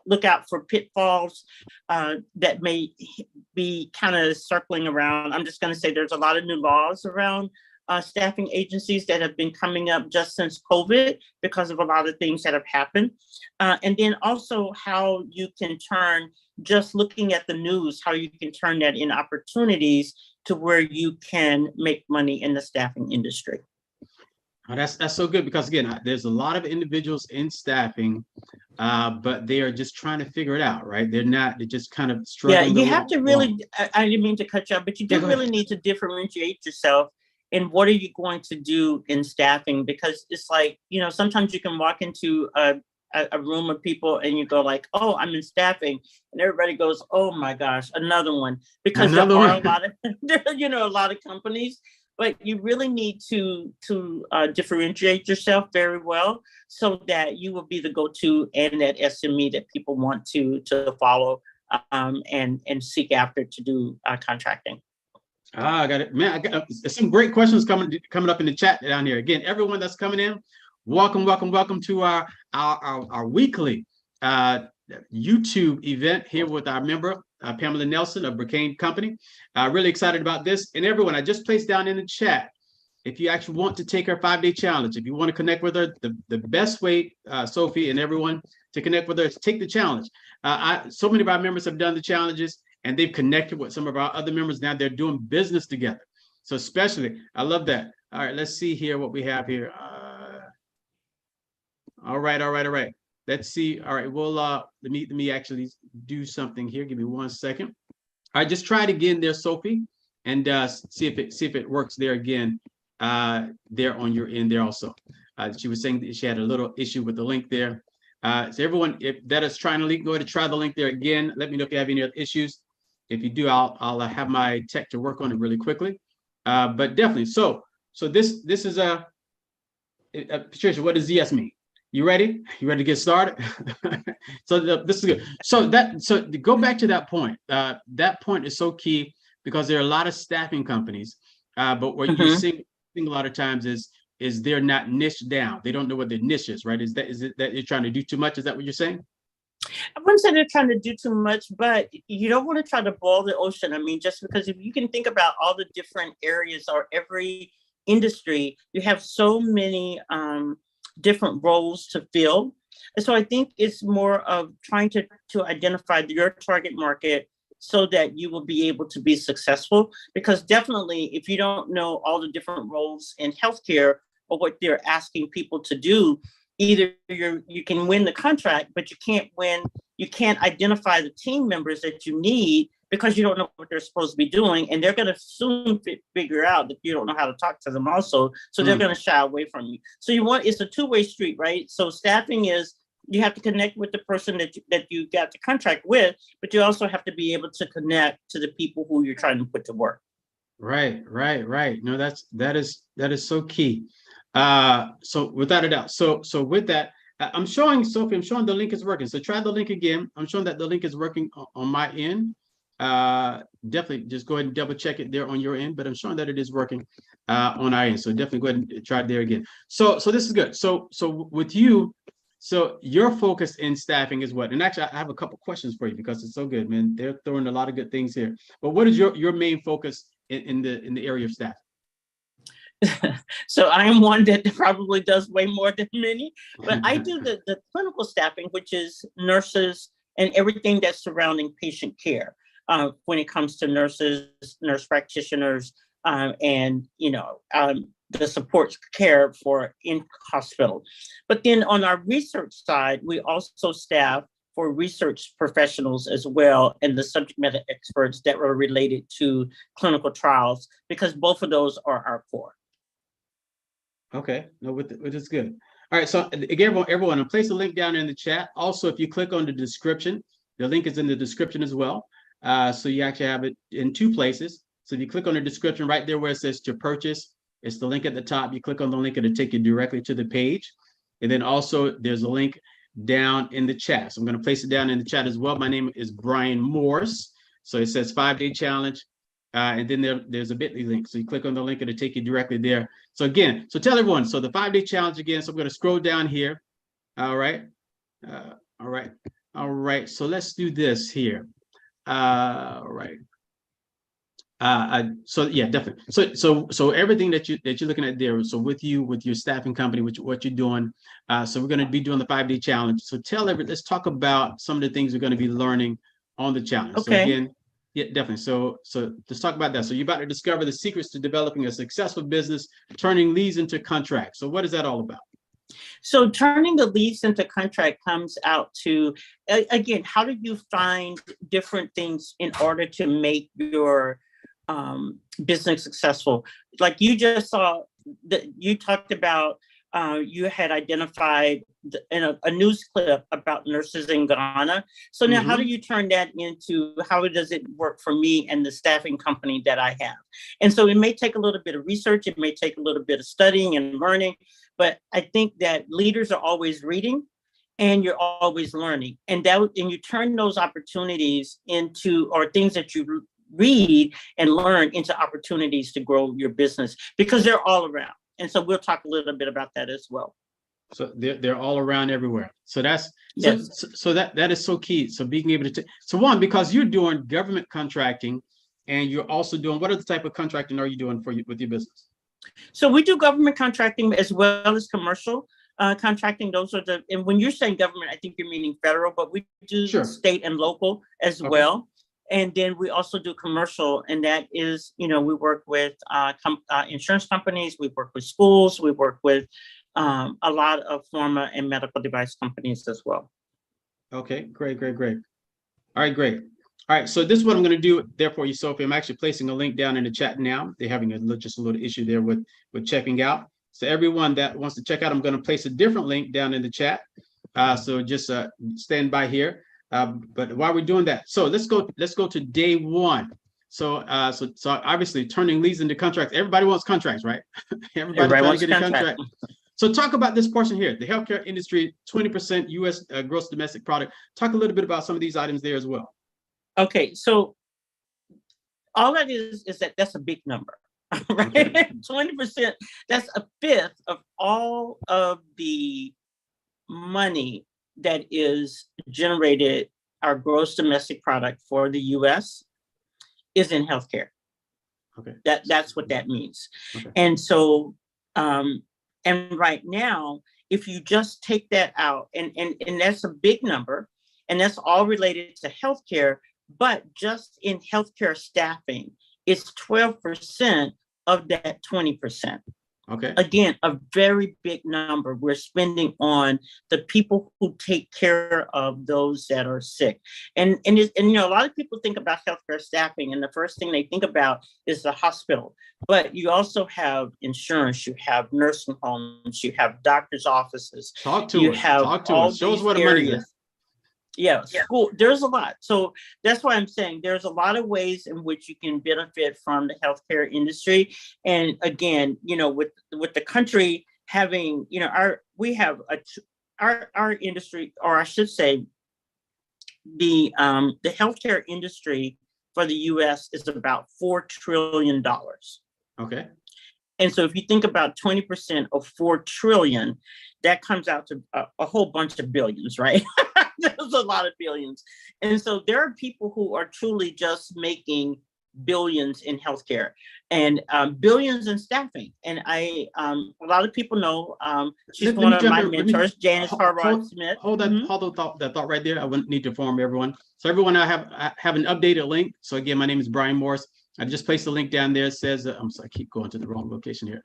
B: look out for pitfalls that may be kind of circling around. I'm just going to say there's a lot of new laws around staffing agencies that have been coming up just since COVID because of a lot of things that have happened. And then also how you can turn, just looking at the news, how you can turn that in opportunities to where you can make money in the staffing industry.
A: Oh, that's so good, because again, there's a lot of individuals in staffing, but they are just trying to figure it out, right? They're just kind of struggling.
B: Yeah, you have to really, I didn't mean to cut you off, but you do really need to differentiate yourself in what are you going to do in staffing, because it's like, sometimes you can walk into a room of people and you go like, oh, I'm in staffing, and everybody goes, oh my gosh, another one, because there are a lot of, a lot of companies. But you really need to differentiate yourself very well so that you will be the go-to and that SME that people want to follow and seek after to do contracting.
A: I got it, man. I got some great questions coming up in the chat down here. Again, everyone that's coming in, welcome to our weekly YouTube event here with our member, Pamela Nelson of Bracane Company. Really excited about this. And everyone, I just placed down in the chat, if you actually want to take her 5-day challenge, if you want to connect with her, the best way, Sophie and everyone, to connect with her is take the challenge. So many of our members have done the challenges and they've connected with some of our other members. Now they're doing business together. So especially, I love that. All right, let's see here what we have here. All right. Let's see. All right. Well, let me actually do something here. Give me 1 second. All right. Just try it again there, Sophie, and see if it works there again. There on your end there also. She was saying that she had a little issue with the link there. So everyone, if that is trying to link, go ahead and try the link there again. Let me know if you have any other issues. If you do, I'll have my tech to work on it really quickly. But definitely, so this is Patricia, what does ZS mean? You ready? You ready to get started? So this is good. So to go back to that point, that point is so key because there are a lot of staffing companies, but what you see a lot of times is they're not niched down. They don't know what their niche is, right? Is it that you're trying to do too much? Is that what you're saying?
B: I wouldn't say they're trying to do too much, but you don't want to try to boil the ocean. I mean, just because if you can think about all the different areas or every industry, you have so many different roles to fill. And so I think it's more of trying to identify your target market so that you will be able to be successful. Because definitely, if you don't know all the different roles in healthcare or what they're asking people to do, either you can win the contract, but you can't identify the team members that you need because you don't know what they're supposed to be doing. And they're going to soon figure out that you don't know how to talk to them also. So they're going to shy away from you. So it's a two-way street, right? So staffing is, you have to connect with the person that you got the contract with, but you also have to be able to connect to the people who you're trying to put to work.
A: Right. No, that is so key. So without a doubt. So with that, I'm showing Sophie, I'm showing the link is working. So try the link again. I'm showing that the link is working on my end. Definitely just go ahead and double check it there on your end, but I'm showing that it is working on our end. So definitely go ahead and try it there again. So this is good. So with you, so your focus in staffing is what? And actually, I have a couple questions for you because it's so good, man. They're throwing a lot of good things here. But what is your main focus in the area of staffing?
B: So I am one that probably does way more than many, but I do the clinical staffing, which is nurses and everything that's surrounding patient care. When it comes to nurses, nurse practitioners, and the support care for in hospital. But then on our research side, we also staff for research professionals as well, and the subject matter experts that were related to clinical trials, because both of those are our core.
A: Okay, no, which is good. All right, so again, everyone, I'll place a link down in the chat. Also, if you click on the description, the link is in the description as well. So you actually have it in two places. So if you click on the description right there where it says to purchase, it's the link at the top. You click on the link and it'll take you directly to the page. And then also there's a link down in the chat. So I'm going to place it down in the chat as well. My name is Brian Morse. So it says 5-day challenge. And then there's a bit.ly link. So you click on the link and it'll take you directly there. So again, so tell everyone, so the 5-day challenge again. So I'm going to scroll down here. All right. All right. So let's do this here. All right. So yeah, definitely. So everything that you're looking at there. So with your staffing company, what you're doing. So we're going to be doing the 5-day challenge. So let's talk about some of the things we're going to be learning on the challenge.
B: Okay.
A: So again, yeah, definitely. So let's talk about that. So you're about to discover the secrets to developing a successful business, turning leads into contracts. So what is that all about?
B: So turning the leads into contract comes out to, again, how do you find different things in order to make your business successful? Like you just saw that you talked about, you had identified in a news clip about nurses in Ghana. So now how do you turn that into, how does it work for me and the staffing company that I have? And so it may take a little bit of research, it may take a little bit of studying and learning, but I think that leaders are always reading and you're always learning. And you turn those opportunities into, or things that you read and learn, into opportunities to grow your business, because they're all around. And so we'll talk a little bit about that as well.
A: So they're all around everywhere. So that's
B: yes.
A: so that is so key. So being able to so one, because you're doing government contracting, and you're also doing, what other type of contracting are you doing with your business?
B: So we do government contracting as well as commercial contracting. Those are and when you're saying government, I think you're meaning federal, but we do state and local as well. And then we also do commercial, and that is, we work with insurance companies, we work with schools, we work with a lot of pharma and medical device companies as well. Okay, great.
A: All right, great. All right, so this is what I'm going to do there for you, Sophie. I'm actually placing a link down in the chat now. They're having just a little issue there with checking out. So everyone that wants to check out, I'm going to place a different link down in the chat. So just stand by here. But while we're doing that, so let's go to day one. So obviously turning leads into contracts. Everybody wants contracts, right? Everybody trying to get a contract. So talk about this portion here, the healthcare industry, 20% U.S. Gross domestic product. Talk a little bit about some of these items there as well.
B: Okay, so all that is that that's a big number, right? Okay. 20%, that's a fifth of all of the money that is generated, our gross domestic product for the U.S. is in healthcare. Okay. That's what that means. Okay. And so, and right now, if you just take that out, and that's a big number, and that's all related to healthcare, but just in healthcare staffing, it's 12% of that 20%. Okay. Again, a very big number we're spending on the people who take care of those that are sick. And you know, a lot of people think about healthcare staffing, and the first thing they think about is the hospital. But you also have insurance, you have nursing homes, you have doctors' offices. Talk to us. Show us where the money is. Yeah, school, there's a lot. So that's why I'm saying there's a lot of ways in which you can benefit from the healthcare industry. And again, you know, with the country having, you know, our industry, or I should say, the healthcare industry for the US is about $4 trillion. Okay. And so if you think about 20% of 4 trillion, that comes out to a whole bunch of billions, right? There's a lot of billions. And so there are people who are truly just making billions in healthcare and billions in staffing. And a lot of people know, she's one of my mentors, Janice Harrod-Smith. Hold that thought right there. I wouldn't need to inform everyone. So everyone, I have an updated link. So again, my name is Brian Morris. I just placed the link down there. It says, I'm sorry, I keep going to the wrong location here.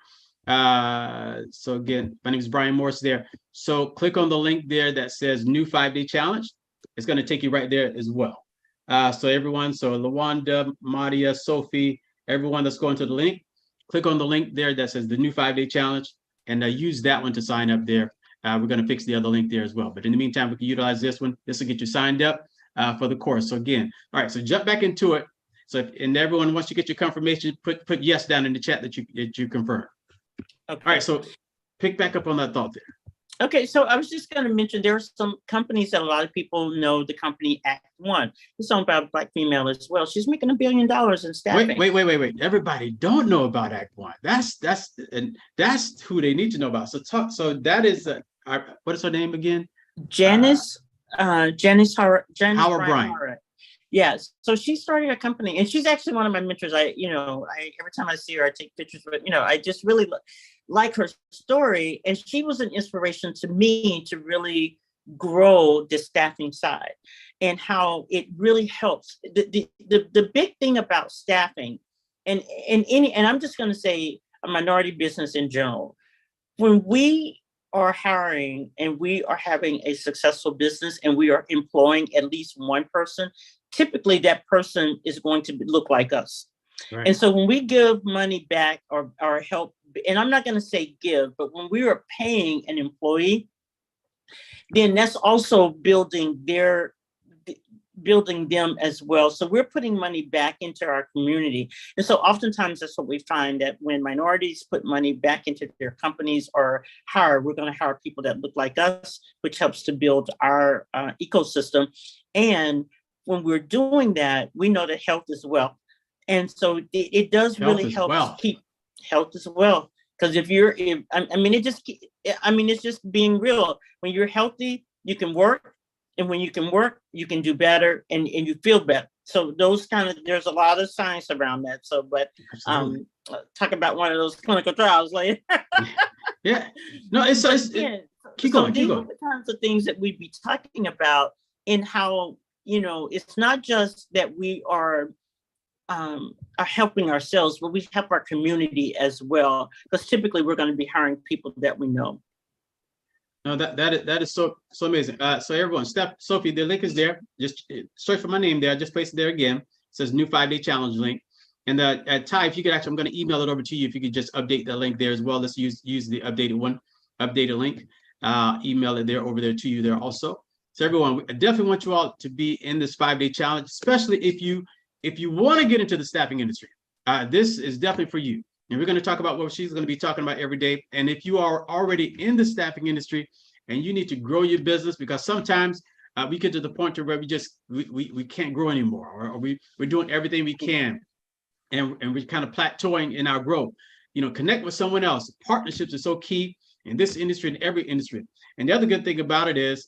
B: So again, my name is Brian Morris there. So click on the link there that says new 5-day challenge. It's going to take you right there as well. So everyone, so Lawanda, Madia, Sophie, everyone that's going to the link, click on the link there that says the new 5-day challenge, and use that one to sign up there. We're going to fix the other link there as well. But in the meantime, we can utilize this one. This will get you signed up for the course. So again, all right, so jump back into it. So and everyone, once you get your confirmation, put yes down in the chat that you confirm. Okay. All right, so pick back up on that thought there. Okay, so I was just going to mention there are some companies that a lot of people know. The company Act One. It's owned by a Black female as well. She's making $1 billion in staffing. Wait. Everybody don't know about Act One. That's who they need to know about. So that is what is her name again? Janice Howard-Bryant. Yes. So she started a company, and she's actually one of my mentors. I every time I see her, I take pictures, but I just really like her story. And she was an inspiration to me to really grow the staffing side and how it really helps. The big thing about staffing and I'm just going to say a minority business in general, when we are hiring and we are having a successful business and we are employing at least one person, typically that person is going to look like us. Right. And so when we give money back or help, and I'm not going to say give, but when we are paying an employee, then that's also building them as well. So we're putting money back into our community. And so oftentimes that's what we find, that when minorities put money back into their companies or we're going to hire people that look like us, which helps to build our ecosystem. And when we're doing that, we know that health is wealth. And so it does really help keep health as well. Because it's just being real. When you're healthy, you can work. And when you can work, you can do better and you feel better. So there's a lot of science around that. So, but talk about one of those clinical trials later. Yeah. No, it's keep going. These are the kinds of things that we'd be talking about, in how, it's not just that we are helping ourselves, but we help our community as well. Because typically we're going to be hiring people that we know. No, that is so amazing. So everyone, Sophie, the link is there. Just search for my name there. I just placed it there again. It says new 5-day challenge link.
A: And Ty, if you could actually, I'm going to email it over to you. If you could just update the link there as well. Let's use the updated link. Email it there over there to you there also. So everyone, I definitely want you all to be in this 5-day challenge, especially if you want to get into the staffing industry. This is definitely for you. And we're going to talk about what she's going to be talking about every day. And if you are already in the staffing industry and you need to grow your business, because sometimes we get to the point where we can't grow anymore, or we're doing everything we can, and we're kind of plateauing in our growth. Connect with someone else. Partnerships are so key in this industry and every industry. And the other good thing about it is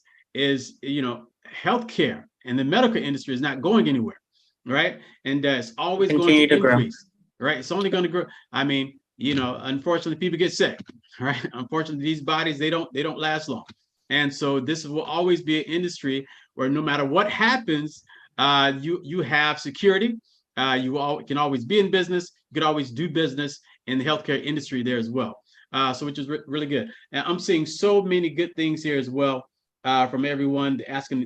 A: healthcare and the medical industry is not going anywhere, right? And it's always going to increase, right? It's only going to grow. I mean, unfortunately, people get sick, right? Unfortunately, these bodies, they don't last long. And so this will always be an industry where no matter what happens, you have security. You can always be in business. You can always do business in the healthcare industry there as well. So which is really good. And I'm seeing so many good things here as well from everyone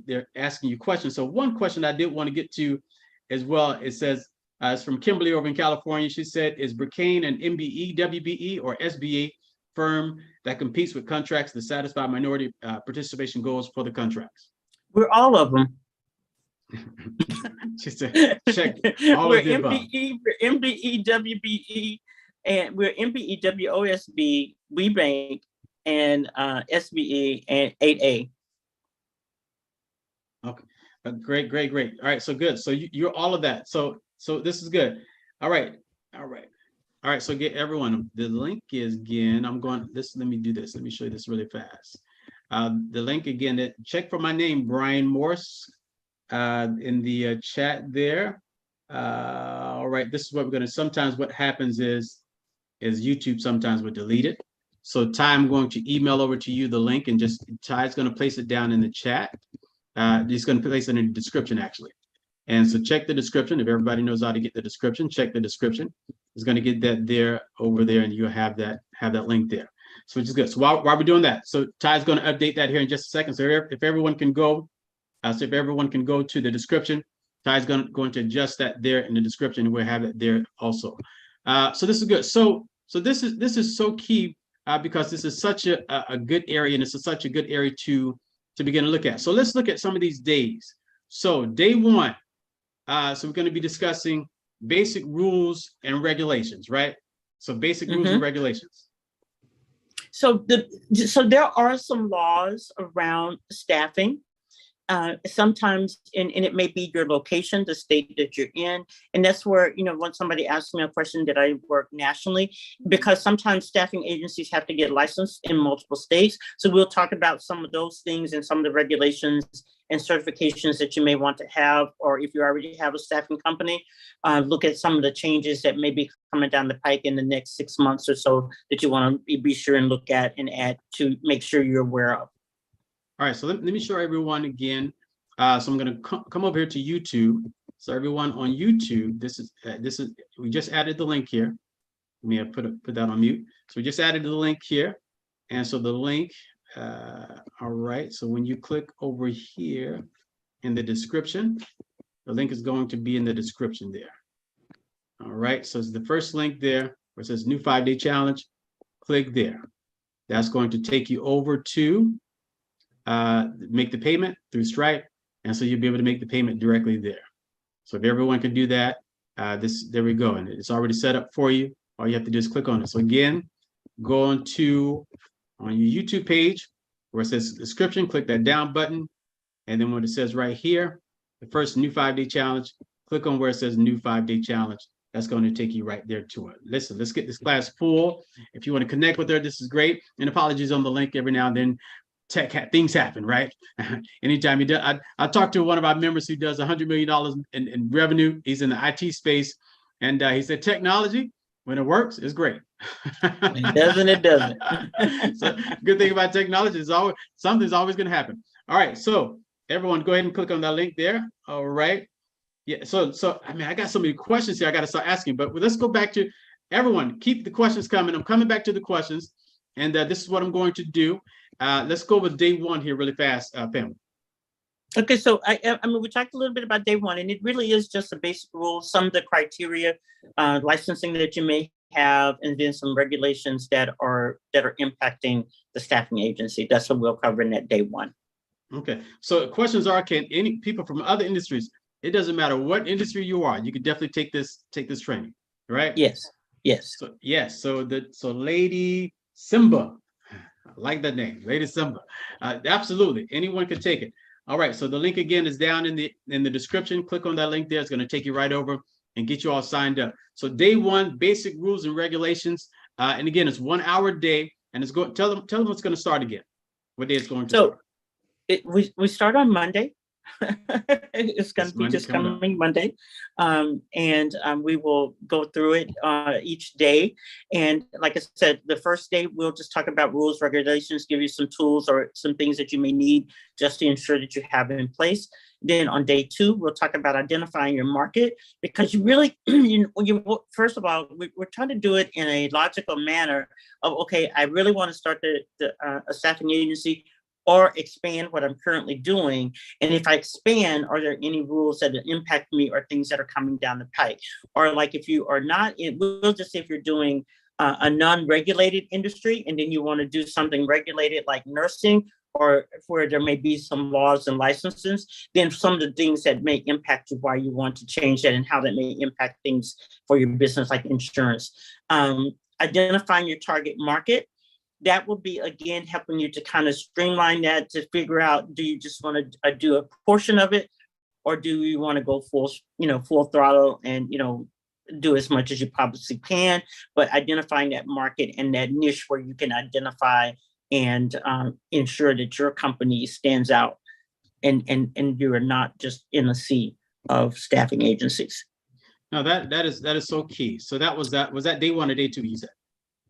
A: they're asking you questions. So one question I did want to get to as well, it says, it's from Kimberly over in California. She said, is Bracane an MBE, WBE, or SBA firm that competes with contracts to satisfy minority participation goals for the contracts?
B: We're all of them.
A: Just to check all
B: we're
A: of the above.
B: We're MBE, WBE, and we're MBE, WOSB, WeBank, and SBE, and 8A.
A: Okay, great. All right, so good. So you're all of that. So this is good. All right. So get everyone. The link is again. Let me do this. Let me show you this really fast. The link again. Check for my name, Brian Morse, in the chat there. All right. This is what we're gonna. Sometimes what happens is YouTube sometimes will delete it. So Ty, I'm going to email over to you the link, and Ty's going to place it down in the chat. He's going to place it in the description actually. And so check the description. If everybody knows how to get the description, check the description. It's going to get that there over there, and you'll have that link there. So which is good. So while we're doing that, so Ty's going to update that here in just a second. So if everyone can go, to the description, Ty's going to adjust that there in the description, and we'll have it there also. So this is good. So this is so key because this is such a good area, and it's such a good area to begin to look at. So let's look at some of these days. So day one. So we're going to be discussing basic rules and regulations, right? So basic rules and regulations.
B: So there are some laws around staffing. Sometimes, and it may be your location, the state that you're in. And that's where, when somebody asks me a question, that I work nationally, because sometimes staffing agencies have to get licensed in multiple states. So we'll talk about some of those things and some of the regulations and certifications that you may want to have, or if you already have a staffing company, look at some of the changes that may be coming down the pike in the next 6 months or so that you want to be sure and look at and add to make sure you're aware of.
A: All right, so let me show everyone again. So I'm going to come over here to YouTube. So everyone on YouTube, this is we just added the link here. Let me put that on mute. So we just added the link here, and so the link. All right, so when you click over here in the description, the link is going to be in the description there. All right, so it's the first link there where it says new 5-day challenge. Click there. That's going to take you over to make the payment through Stripe, and so you'll be able to make the payment directly there. So if everyone can do that, there we go, and it's already set up for you. All you have to do is click on it. So again, go on your YouTube page where it says description, click that down button, and then when it says right here, the first new 5-day challenge, click on where it says new 5-day challenge. That's going to take you right there to it. Listen, let's get this class full. If you want to connect with her, this is great. And apologies on the link every now and then. Things happen, right? Anytime you do, I talked to one of our members who does $100 million in revenue. He's in the IT space, and he said technology, when it works, is great.
B: It doesn't. It doesn't.
A: So good thing about technology is something's always going to happen. All right, so everyone, go ahead and click on that link there. All right. Yeah. So I mean, I got so many questions here. I got to start asking, but let's go back to everyone. Keep the questions coming. I'm coming back to the questions, and this is what I'm going to do. Let's go with day one here really fast, Pam.
B: Okay, so I mean, we talked a little bit about day one, and it really is just a basic rule, some of the criteria, licensing that you may have, and then some regulations that are impacting the staffing agency. That's what we'll cover in that day one.
A: Okay, so questions are, can any people from other industries, it doesn't matter what industry you are, you could definitely take this training, right?
B: Yes, yes.
A: So yes, so Lady Simba, I like that name, Lady Simba. Absolutely, anyone could take it. All right, so the link again is down in the description. Click on that link there. It's going to take you right over and get you all signed up. So day one, basic rules and regulations. And again, it's 1 hour a day, and it's going. Tell them what's going to start again. What day it's going to start?
B: We start on Monday. It's going to be just coming Monday. And we will go through it each day. And like I said, the first day, we'll just talk about rules, regulations, give you some tools or some things that you may need just to ensure that you have it in place. Then on day two, we'll talk about identifying your market, because you really, first of all, we're trying to do it in a logical manner of, okay, I really want to start a staffing agency or expand what I'm currently doing. And if I expand, are there any rules that impact me or things that are coming down the pipe? Or like if you are not, we'll just say if you're doing a non-regulated industry and then you want to do something regulated like nursing, or where there may be some laws and licenses, then some of the things that may impact you, why you want to change that and how that may impact things for your business, like insurance. Identifying your target market. That will be, again, helping you to kind of streamline that, to figure out, do you just want to do a portion of it, or do you want to go full throttle and, do as much as you possibly can, but identifying that market and that niche where you can identify and ensure that your company stands out and you are not just in a sea of staffing agencies.
A: No, that is so key. So was that day one or day two, you said?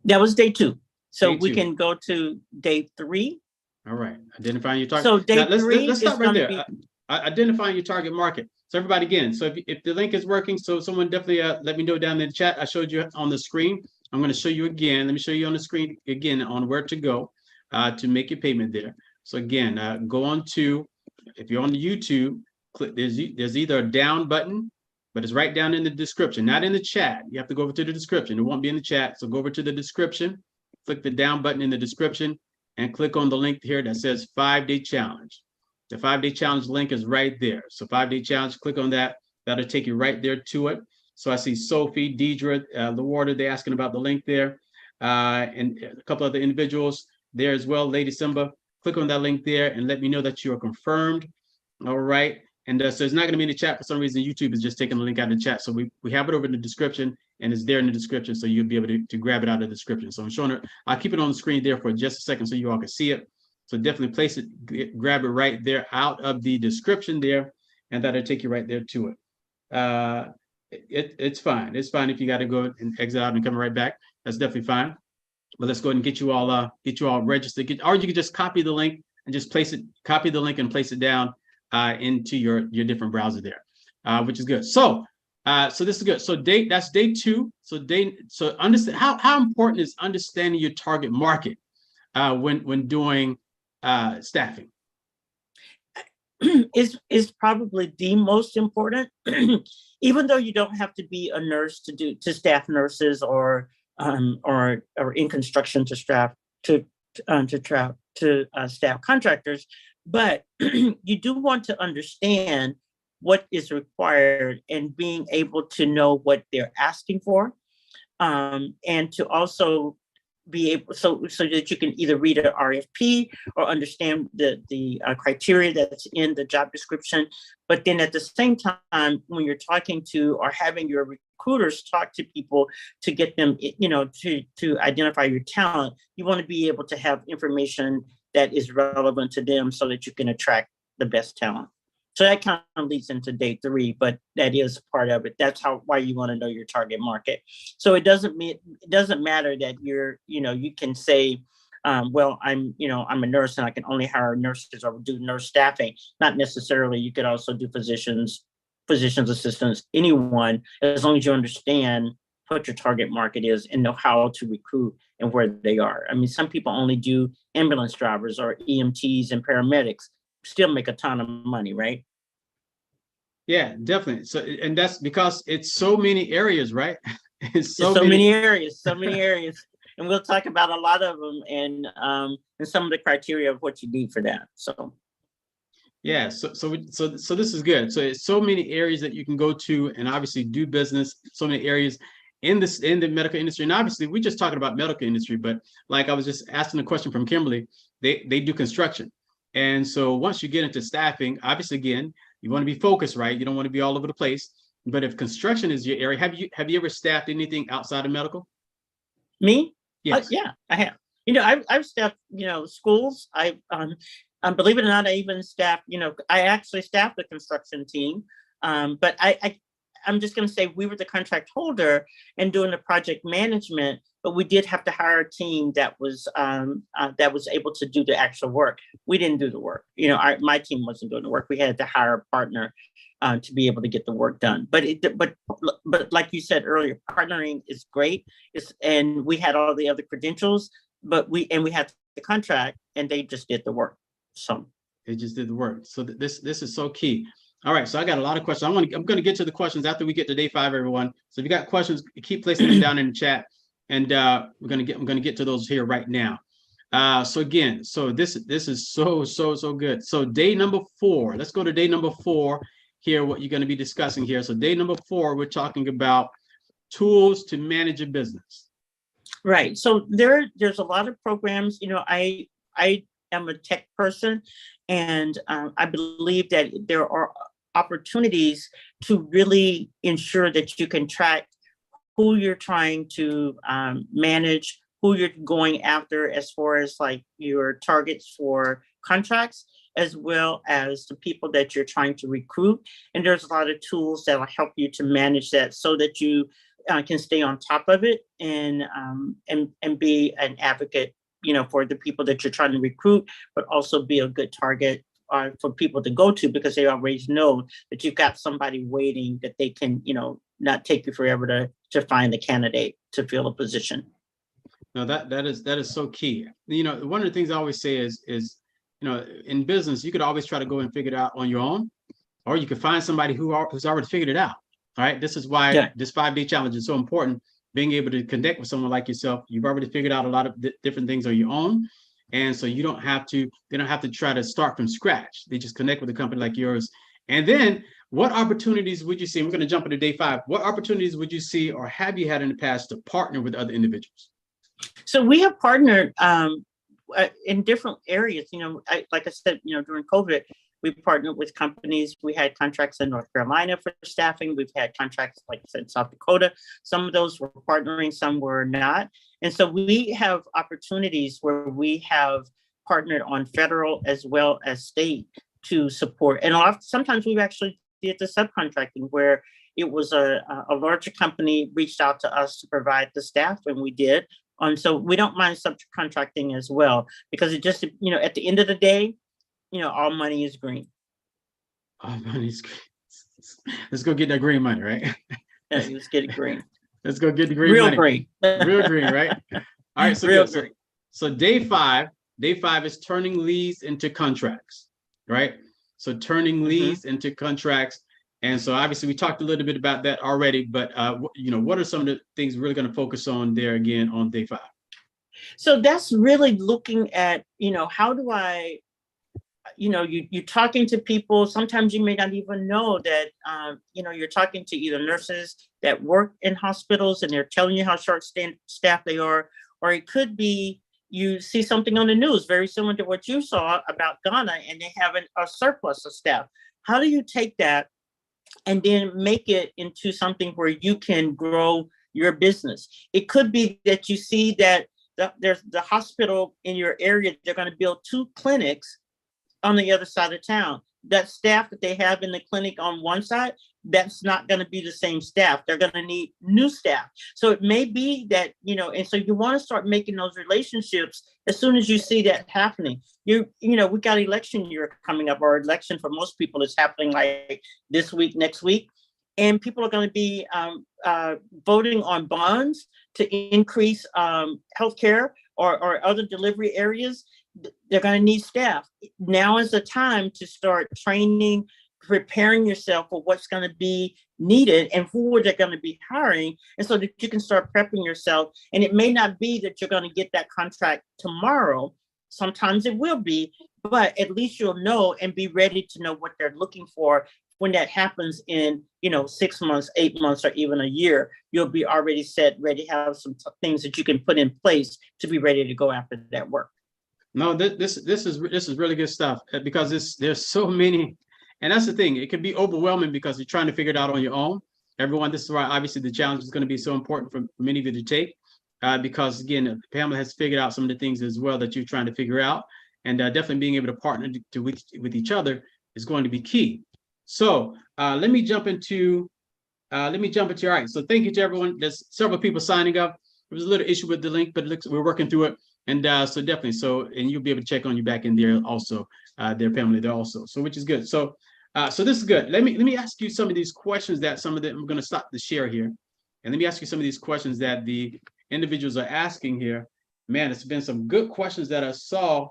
B: That was day two. So
A: day
B: we
A: two.
B: Can go to day three.
A: All right, identifying your target.
B: So day three,
A: let's start right there. Identifying your target market. So everybody, again, so if the link is working, so someone definitely let me know down in the chat. I showed you on the screen. I'm going to show you again. Let me show you on the screen again on where to go to make your payment there. So again, go on to, if you're on the YouTube, click, there's either a down button, but it's right down in the description, not in the chat. You have to go over to the description. It won't be in the chat. So go over to the description, click the down button in the description, and click on the link here that says 5-day challenge. The 5-day challenge link is right there. So 5-day challenge, click on that. That'll take you right there to it. So I see Sophie, Deidre, LaWarda, they're asking about the link there. And a couple other individuals there as well. Lady Simba, click on that link there and let me know that you are confirmed. All right. And so it's not going to be in the chat. For some reason, YouTube is just taking the link out of the chat. So we have it over in the description, and it's there in the description. So you'll be able to grab it out of the description. So I'm showing it. I'll keep it on the screen there for just a second so you all can see it. So definitely place it, grab it right there out of the description there, and that'll take you right there to it. It's fine. It's fine if you got to go and exit out and come right back. That's definitely fine. But let's go ahead and get you all registered. Or you can just copy the link and just copy the link and place it down into your different browser there, which is good. So this is good. So that's day two. So understand how important is understanding your target market when doing staffing.
B: Is probably the most important, even though you don't have to be a nurse to staff nurses or in construction to staff contractors, but you do want to understand what is required and being able to know what they're asking for, and to also be able so that you can either read an RFP or understand the criteria that's in the job description. But then at the same time, when you're talking to or having your recruiters talk to people to get them, to identify your talent, you want to be able to have information that is relevant to them so that you can attract the best talent. So that kind of leads into day three, but that is part of it. That's why you want to know your target market. So it doesn't matter that you can say, well, I'm a nurse and I can only hire nurses or do nurse staffing. Not necessarily. You could also do physicians assistants, anyone, as long as you understand what your target market is and know how to recruit and where they are. I mean, some people only do ambulance drivers or EMTs and paramedics. still make a ton of money, right?
A: Yeah, definitely. So, and that's because it's so many areas, right? It's
B: There's
A: so
B: so
A: many.
B: many areas, so many areas. And we'll talk about a lot of them and some of the criteria of what you need for that. So
A: Yeah, so this is good. So it's so many areas that you can go to and obviously do business. So many areas in the medical industry, and obviously we're just talking about medical industry. But like I was just asking a question from Kimberly, they do construction, and so once you get into staffing, obviously again you want to be focused, right? You don't want to be all over the place. But if construction is your area, have you ever staffed anything outside of medical?
B: me,
A: Yes.
B: yeah, I have. I've staffed, schools. Believe it or not, I even staffed, I actually staffed the construction team. But I'm just going to say we were the contract holder and doing the project management, but we did have to hire a team that was able to do the actual work. We didn't do the work. My team wasn't doing the work. We had to hire a partner to be able to get the work done. But like you said earlier, partnering is great. And we had all the other credentials, but we had the contract, and they just did the work. So
A: they just did the work. So this is so key. All right, so I got a lot of questions. I'm going to get to the questions after we get to day 5, everyone. So if you got questions, keep placing them down in the chat, and I'm going to get to those here right now. So again, so this is so good. So day number 4. Let's go to day number 4 here. What you're going to be discussing here. So day number 4, we're talking about tools to manage a business.
B: Right. So there's a lot of programs. I am a tech person, and I believe that there are opportunities to really ensure that you can track who you're trying to manage, who you're going after as far as like your targets for contracts, as well as the people that you're trying to recruit. And there's a lot of tools that will help you to manage that so that you can stay on top of it and be an advocate, for the people that you're trying to recruit, but also be a good target for people to go to, because they already know that you've got somebody waiting that they can, not take you forever to find the candidate to fill a position.
A: No, that is so key. One of the things I always say is in business, you could always try to go and figure it out on your own, or you could find somebody who's already figured it out. All right. This is why this 5-day challenge is so important. Being able to connect with someone like yourself, you've already figured out a lot of different things on your own. And so they don't have to try to start from scratch. They just connect with a company like yours. And then what opportunities would you see? We're going to jump into day 5. What opportunities would you see, or have you had in the past, to partner with other individuals?
B: So we have partnered in different areas. Like I said, during COVID, we partnered with companies. We had contracts in North Carolina for staffing. We've had contracts, like I said, South Dakota. Some of those were partnering, some were not. And so we have opportunities where we have partnered on federal as well as state to support. And sometimes we've actually did the subcontracting, where it was a larger company reached out to us to provide the staff, and we did. So we don't mind subcontracting as well, because it just, at the end of the day, all money is green.
A: All money is green. Let's go get that green money, right?
B: Yeah, let's get it green.
A: Let's go get the green money. Real green, right? All right, so
B: Real
A: good. So day 5 is turning leads into contracts, right? So turning leads into contracts. And so obviously we talked a little bit about that already, but what are some of the things we're really going to focus on there again on day 5?
B: So that's really looking at, how do I, you're talking to people. Sometimes you may not even know that, you're talking to either nurses that work in hospitals and they're telling you how short staffed they are, or it could be you see something on the news very similar to what you saw about Ghana, and they have a surplus of staff. How do you take that and then make it into something where you can grow your business? It could be that you see that there's the hospital in your area, they're going to build 2 clinics on the other side of town. That staff that they have in the clinic on one side, that's not going to be the same staff. They're going to need new staff. So it may be that, and so you want to start making those relationships as soon as you see that happening. We got election year coming up, or election for most people is happening like this week, next week. And people are going to be voting on bonds to increase healthcare or other delivery areas. they're going to need staff. Now is the time to start training, preparing yourself for what's going to be needed and who they're going to be hiring, and so that you can start prepping yourself. And it may not be that you're going to get that contract tomorrow. Sometimes it will be, but at least you'll know and be ready to know what they're looking for when that happens in, 6 months, 8 months, or even a year. You'll be already set, ready, have some things that you can put in place to be ready to go after that work.
A: No, this is really good stuff, because there's so many, and that's the thing. It can be overwhelming because you're trying to figure it out on your own. Everyone, this is why obviously the challenge is going to be so important for many of you to take, because again, Pamela has figured out some of the things as well that you're trying to figure out, and definitely being able to partner with each other is going to be key. So let me jump into all right. So thank you to everyone. There's several people signing up. There was a little issue with the link, but it looks we're working through it. And so definitely, and you'll be able to check on you back in there also, their family there also. So which is good. So so this is good. Let me ask you some of these questions that some of them, I'm going to stop the share here. And let me ask you some of these questions that the individuals are asking here. Man, it's been some good questions that I saw.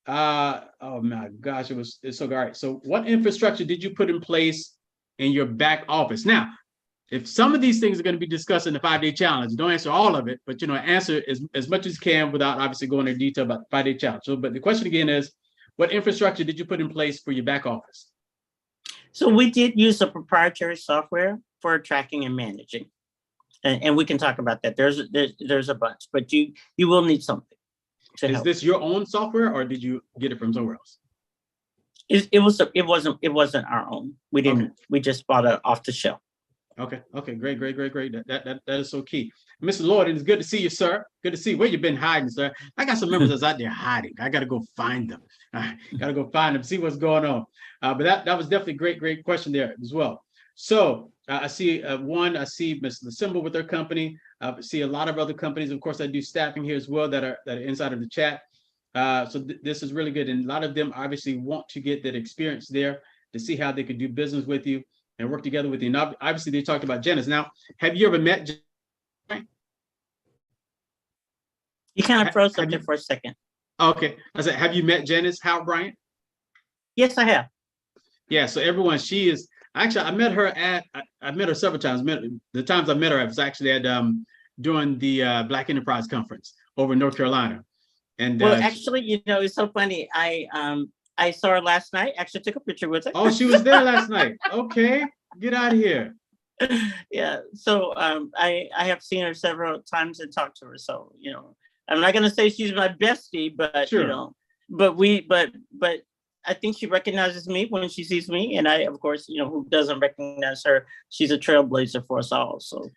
A: Oh my gosh, it's so great. So what infrastructure did you put in place in your back office? Now, if some of these things are going to be discussed in the 5-day challenge, don't answer all of it, but answer as much as you can without obviously going into detail about the 5-day challenge. So, but the question again is, what infrastructure did you put in place for your back office?
B: So we did use a proprietary software for tracking and managing, and we can talk about that. There's a bunch, but you will need something.
A: Is this your own software, or did you get it from somewhere else?
B: It wasn't our own. We didn't. Okay. We just bought it off the shelf.
A: Okay. Great. That is so key. Mr. Lord, it's good to see you, sir. Good to see you. Where you been hiding, sir? I got some members that's out there hiding. I got to go find them. See what's going on. But that was definitely great question there as well. So I see I see Ms. LaSimba with their company. I see a lot of other companies, of course, that do staffing here as well that are inside of the chat. So this is really good. And a lot of them obviously want to get that experience there to see how they could do business with you and work together with you. And obviously, they talked about Janice. Now, have you ever met Janice?
B: You kind of froze up there for a second.
A: Okay. I said, have you met Janice Howard Bryant?
B: Yes, I have.
A: Yeah. So everyone, she is actually, I met her several times. The times I met her, I was actually at during the Black Enterprise Conference over in North Carolina. And
B: well, actually, it's so funny. I saw her last night. Actually, took a picture with her.
A: Oh, she was there last night. Okay, get out of here.
B: Yeah. So I have seen her several times and talked to her. So I'm not gonna say she's my bestie, but
A: sure.
B: But I think she recognizes me when she sees me, and I, of course, who doesn't recognize her? She's a trailblazer for us all. So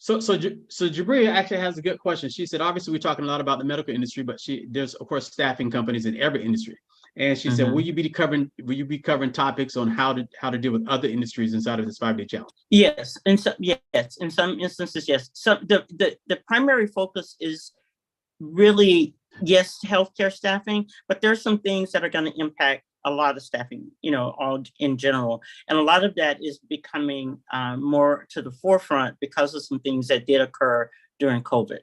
A: Jabria actually has a good question. She said, obviously, we're talking a lot about the medical industry, but there's of course staffing companies in every industry. And she said, will you be covering topics on how to deal with other industries inside of this 5-day challenge?
B: Yes, in some instances, yes. So the primary focus is really, yes, healthcare staffing, but there's some things that are going to impact a lot of staffing, all in general. And a lot of that is becoming more to the forefront because of some things that did occur during COVID.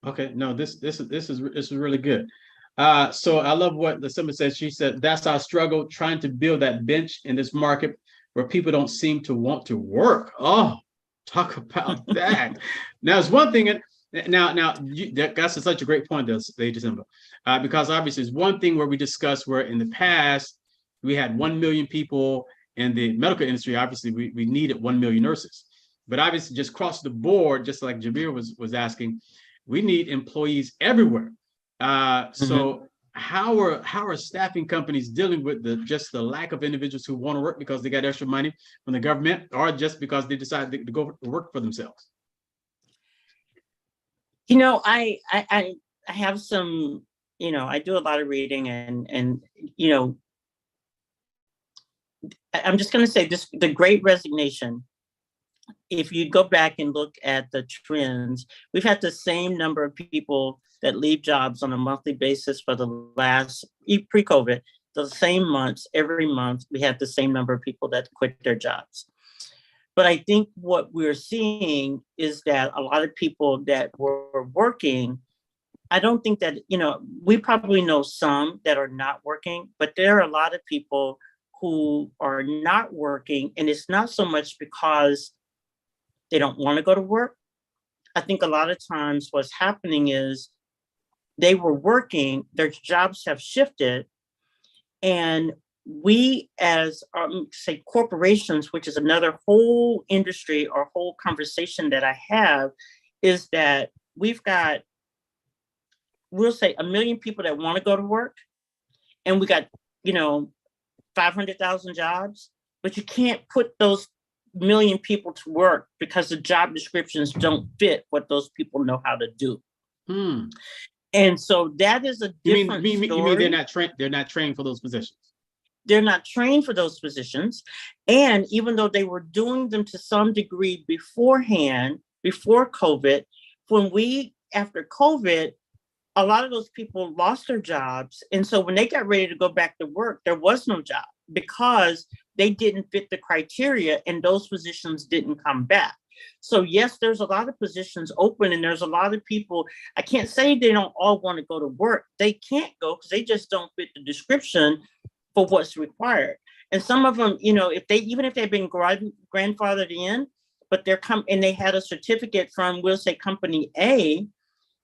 B: Okay,
A: no, this is really good. So I love what LaSimba said. She said, that's our struggle, trying to build that bench in this market where people don't seem to want to work. Oh, talk about that. Now, it's one thing. That's such a great point, Lady Simba, because obviously it's one thing where we discussed where in the past we had 1 million people in the medical industry. Obviously, we needed 1 million nurses, but obviously just across the board, just like Jabir was asking, we need employees everywhere. So how are staffing companies dealing with the lack of individuals who want to work because they got extra money from the government, or just because they decided to go work for themselves?
B: I have some, I do a lot of reading and I'm just going to say this, the Great Resignation. If you go back and look at the trends, we've had the same number of people that leave jobs on a monthly basis for the last pre-COVID, the same months, every month, we had the same number of people that quit their jobs. But I think what we're seeing is that a lot of people that were working I don't think that, we probably know some that are not working, but there are a lot of people who are not working, and it's not so much because they don't want to go to work. I think a lot of times what's happening is they were working, their jobs have shifted, and we as say corporations, which is another whole industry or whole conversation that I have, is that we've got, we'll say 1 million people that want to go to work, and we got 500,000 jobs, but you can't put those 1 million people to work because the job descriptions don't fit what those people know how to do. And so that is a different story.
A: You mean they're not trained for those positions?
B: They're not trained for those positions. And even though they were doing them to some degree beforehand, before COVID, after COVID, a lot of those people lost their jobs. And so when they got ready to go back to work, there was no job because they didn't fit the criteria and those positions didn't come back. So yes, there's a lot of positions open and there's a lot of people. I can't say they don't all want to go to work. They can't go because they just don't fit the description for what's required. And some of them, even if they've been grandfathered in, but and they had a certificate from, we'll say, company A,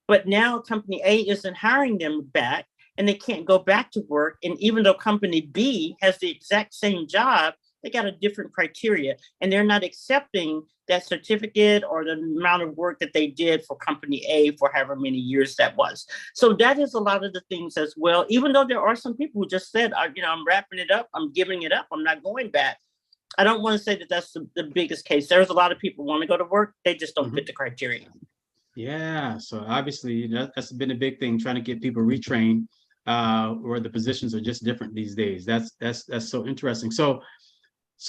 B: but now company A isn't hiring them back and they can't go back to work. And even though company B has the exact same job, they got a different criteria and they're not accepting that certificate or the amount of work that they did for company A for however many years that was. So that is a lot of the things as well, even though there are some people who just said, I'm wrapping it up, I'm giving it up, I'm not going back. I don't want to say that that's the biggest case. There's a lot of people who want to go to work, they just don't fit the criteria.
A: Yeah, so obviously that's been a big thing, trying to get people retrained, where the positions are just different these days. That's so interesting. So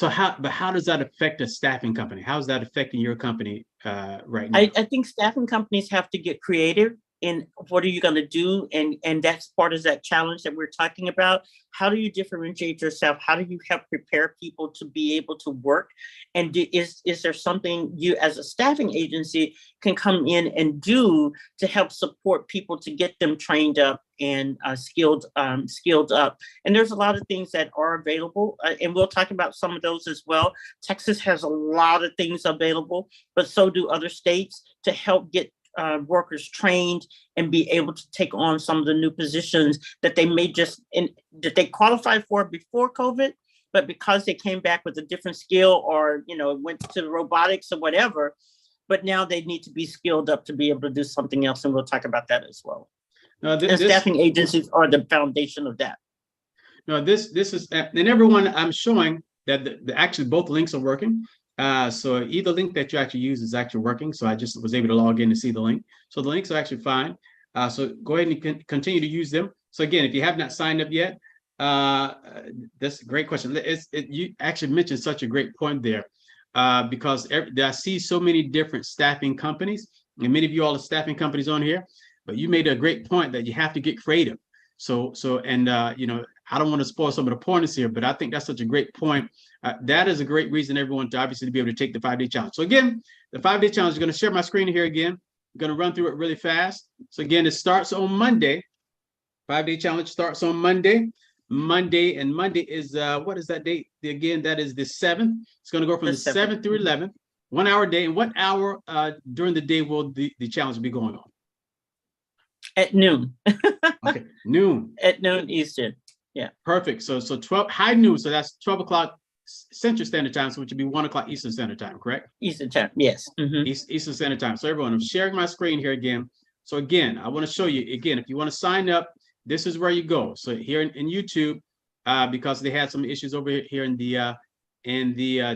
A: how does that affect a staffing company? How is that affecting your company right now?
B: I think staffing companies have to get creative in what are you going to do? And that's part of that challenge that we're talking about. How do you differentiate yourself? How do you help prepare people to be able to work? And is there something you as a staffing agency can come in and do to help support people to get them trained up and skilled up? And there's a lot of things that are available, and we'll talk about some of those as well. Texas has a lot of things available, but so do other states to help get workers trained and be able to take on some of the new positions that they may that they qualified for before COVID, but because they came back with a different skill or, went to robotics or whatever, but now they need to be skilled up to be able to do something else. And we'll talk about that as well. And staffing agencies are the foundation of that.
A: No, this is, and everyone, I'm showing that actually both links are working. So either link that you actually use is actually working. So I just was able to log in to see the link. So the links are actually fine. So go ahead and continue to use them. So again, if you have not signed up yet, that's a great question. You actually mentioned such a great point there, because I see so many different staffing companies, and many of you all are staffing companies on here, but you made a great point that you have to get creative. I don't want to spoil some of the pointers here, but I think that's such a great point. That is a great reason everyone to obviously be able to take the 5-day challenge. So again, the 5-day challenge is going to share my screen here again. I'm going to run through it really fast. So again, it starts on Monday. 5-day challenge starts on Monday. And Monday is, what is that date? Again, that is the 7th. It's going to go from the 7th through 11th, 1 hour a day. And what hour during the day will the challenge be going on?
B: At noon.
A: Okay, noon.
B: At noon Eastern. Yeah.
A: Perfect. So 12 high noon. So that's 12 o'clock Central Standard Time. So which would be 1 o'clock Eastern Standard Time, correct?
B: Eastern Time. Yes. Mm-hmm.
A: Eastern Standard Time. So everyone, I'm sharing my screen here again. So again, I want to show you again, if you want to sign up, this is where you go. So here in YouTube, because they had some issues over here in the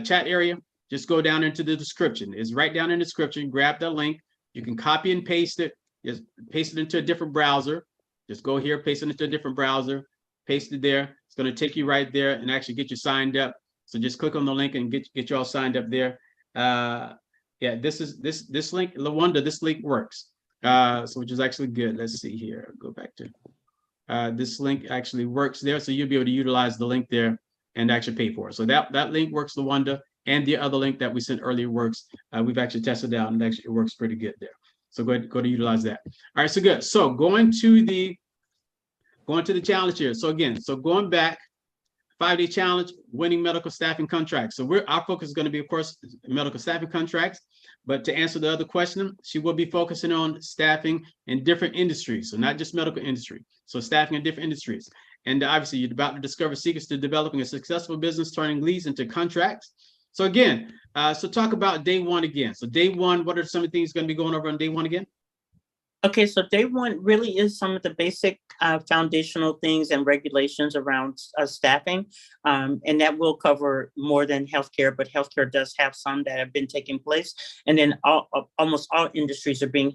A: chat area, just go down into the description. It's right down in the description. Grab the link. You can copy and paste it. Just paste it into a different browser. Just go here, paste it into a different browser. Paste it there. It's going to take you right there and actually get you signed up. So just click on the link and get you all signed up there. Yeah, this link, Lawanda, this link works. So which is actually good. Let's see here. Go back to this link actually works there. So you'll be able to utilize the link there and actually pay for it. So that link works, Lawanda, and the other link that we sent earlier works. We've actually tested out and actually it works pretty good there. So go ahead, go to utilize that. All right, so good. So going to the challenge here. So again, so going back, 5-day challenge, winning medical staffing contracts. So our focus is going to be, of course, medical staffing contracts. But to answer the other question, she will be focusing on staffing in different industries. So not just medical industry. So staffing in different industries. And obviously, you're about to discover secrets to developing a successful business, turning leads into contracts. So again, so talk about day one again. So day one, what are some of the things going to be going over on day one again?
B: Okay, so day one really is some of the basic foundational things and regulations around staffing. And that will cover more than healthcare, but healthcare does have some that have been taking place. And then almost all industries are being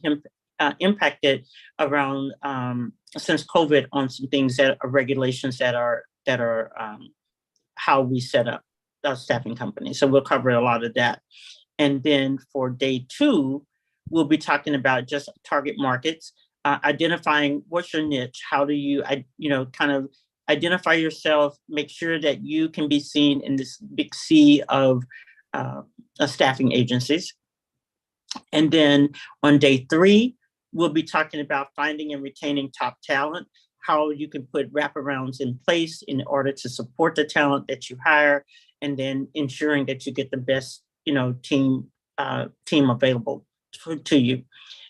B: impacted around since COVID on some things that are regulations that are how we set up staffing companies. So we'll cover a lot of that. And then for day two, we'll be talking about just target markets, identifying what's your niche. How do you, kind of identify yourself, make sure that you can be seen in this big sea of staffing agencies. And then on day three, we'll be talking about finding and retaining top talent, how you can put wraparounds in place in order to support the talent that you hire, and then ensuring that you get the best, team available to you.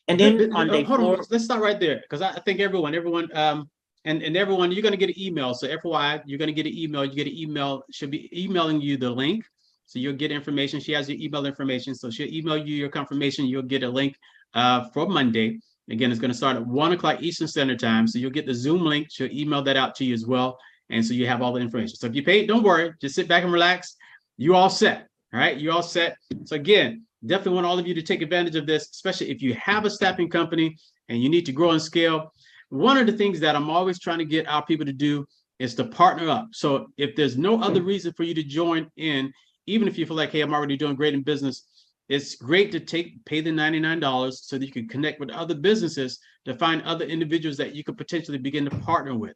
B: And then on day four,
A: let's start right there, because I think everyone, and everyone, you're going to get an email. So FYI, you're going to get an email. You get an email. She'll be emailing you the link, so you'll get information. She has your email information, so she'll email you your confirmation. You'll get a link for Monday. Again, it's going to start at 1:00 Eastern Standard Time. So you'll get the Zoom link. She'll email that out to you as well, and so you have all the information. So if you paid, don't worry. Just sit back and relax. You all set. All right, you all set. So again, definitely want all of you to take advantage of this, especially if you have a staffing company and you need to grow and scale. One of the things that I'm always trying to get our people to do is to partner up. So if there's no other reason for you to join in, even if you feel like, hey, I'm already doing great in business, it's great to pay the $99 so that you can connect with other businesses to find other individuals that you could potentially begin to partner with.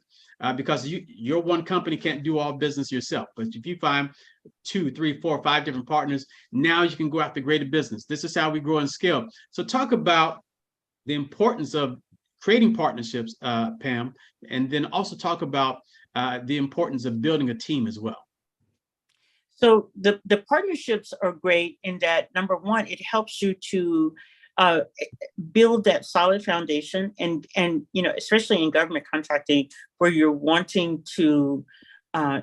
A: Because your one company can't do all business yourself. But if you find 2, 3, 4, 5 different partners, now you can go after greater business. This is how we grow and scale. So talk about the importance of creating partnerships, Pam, and then also talk about the importance of building a team as well.
B: So the partnerships are great in that, number one, it helps you to build that solid foundation, and especially in government contracting, where you're wanting to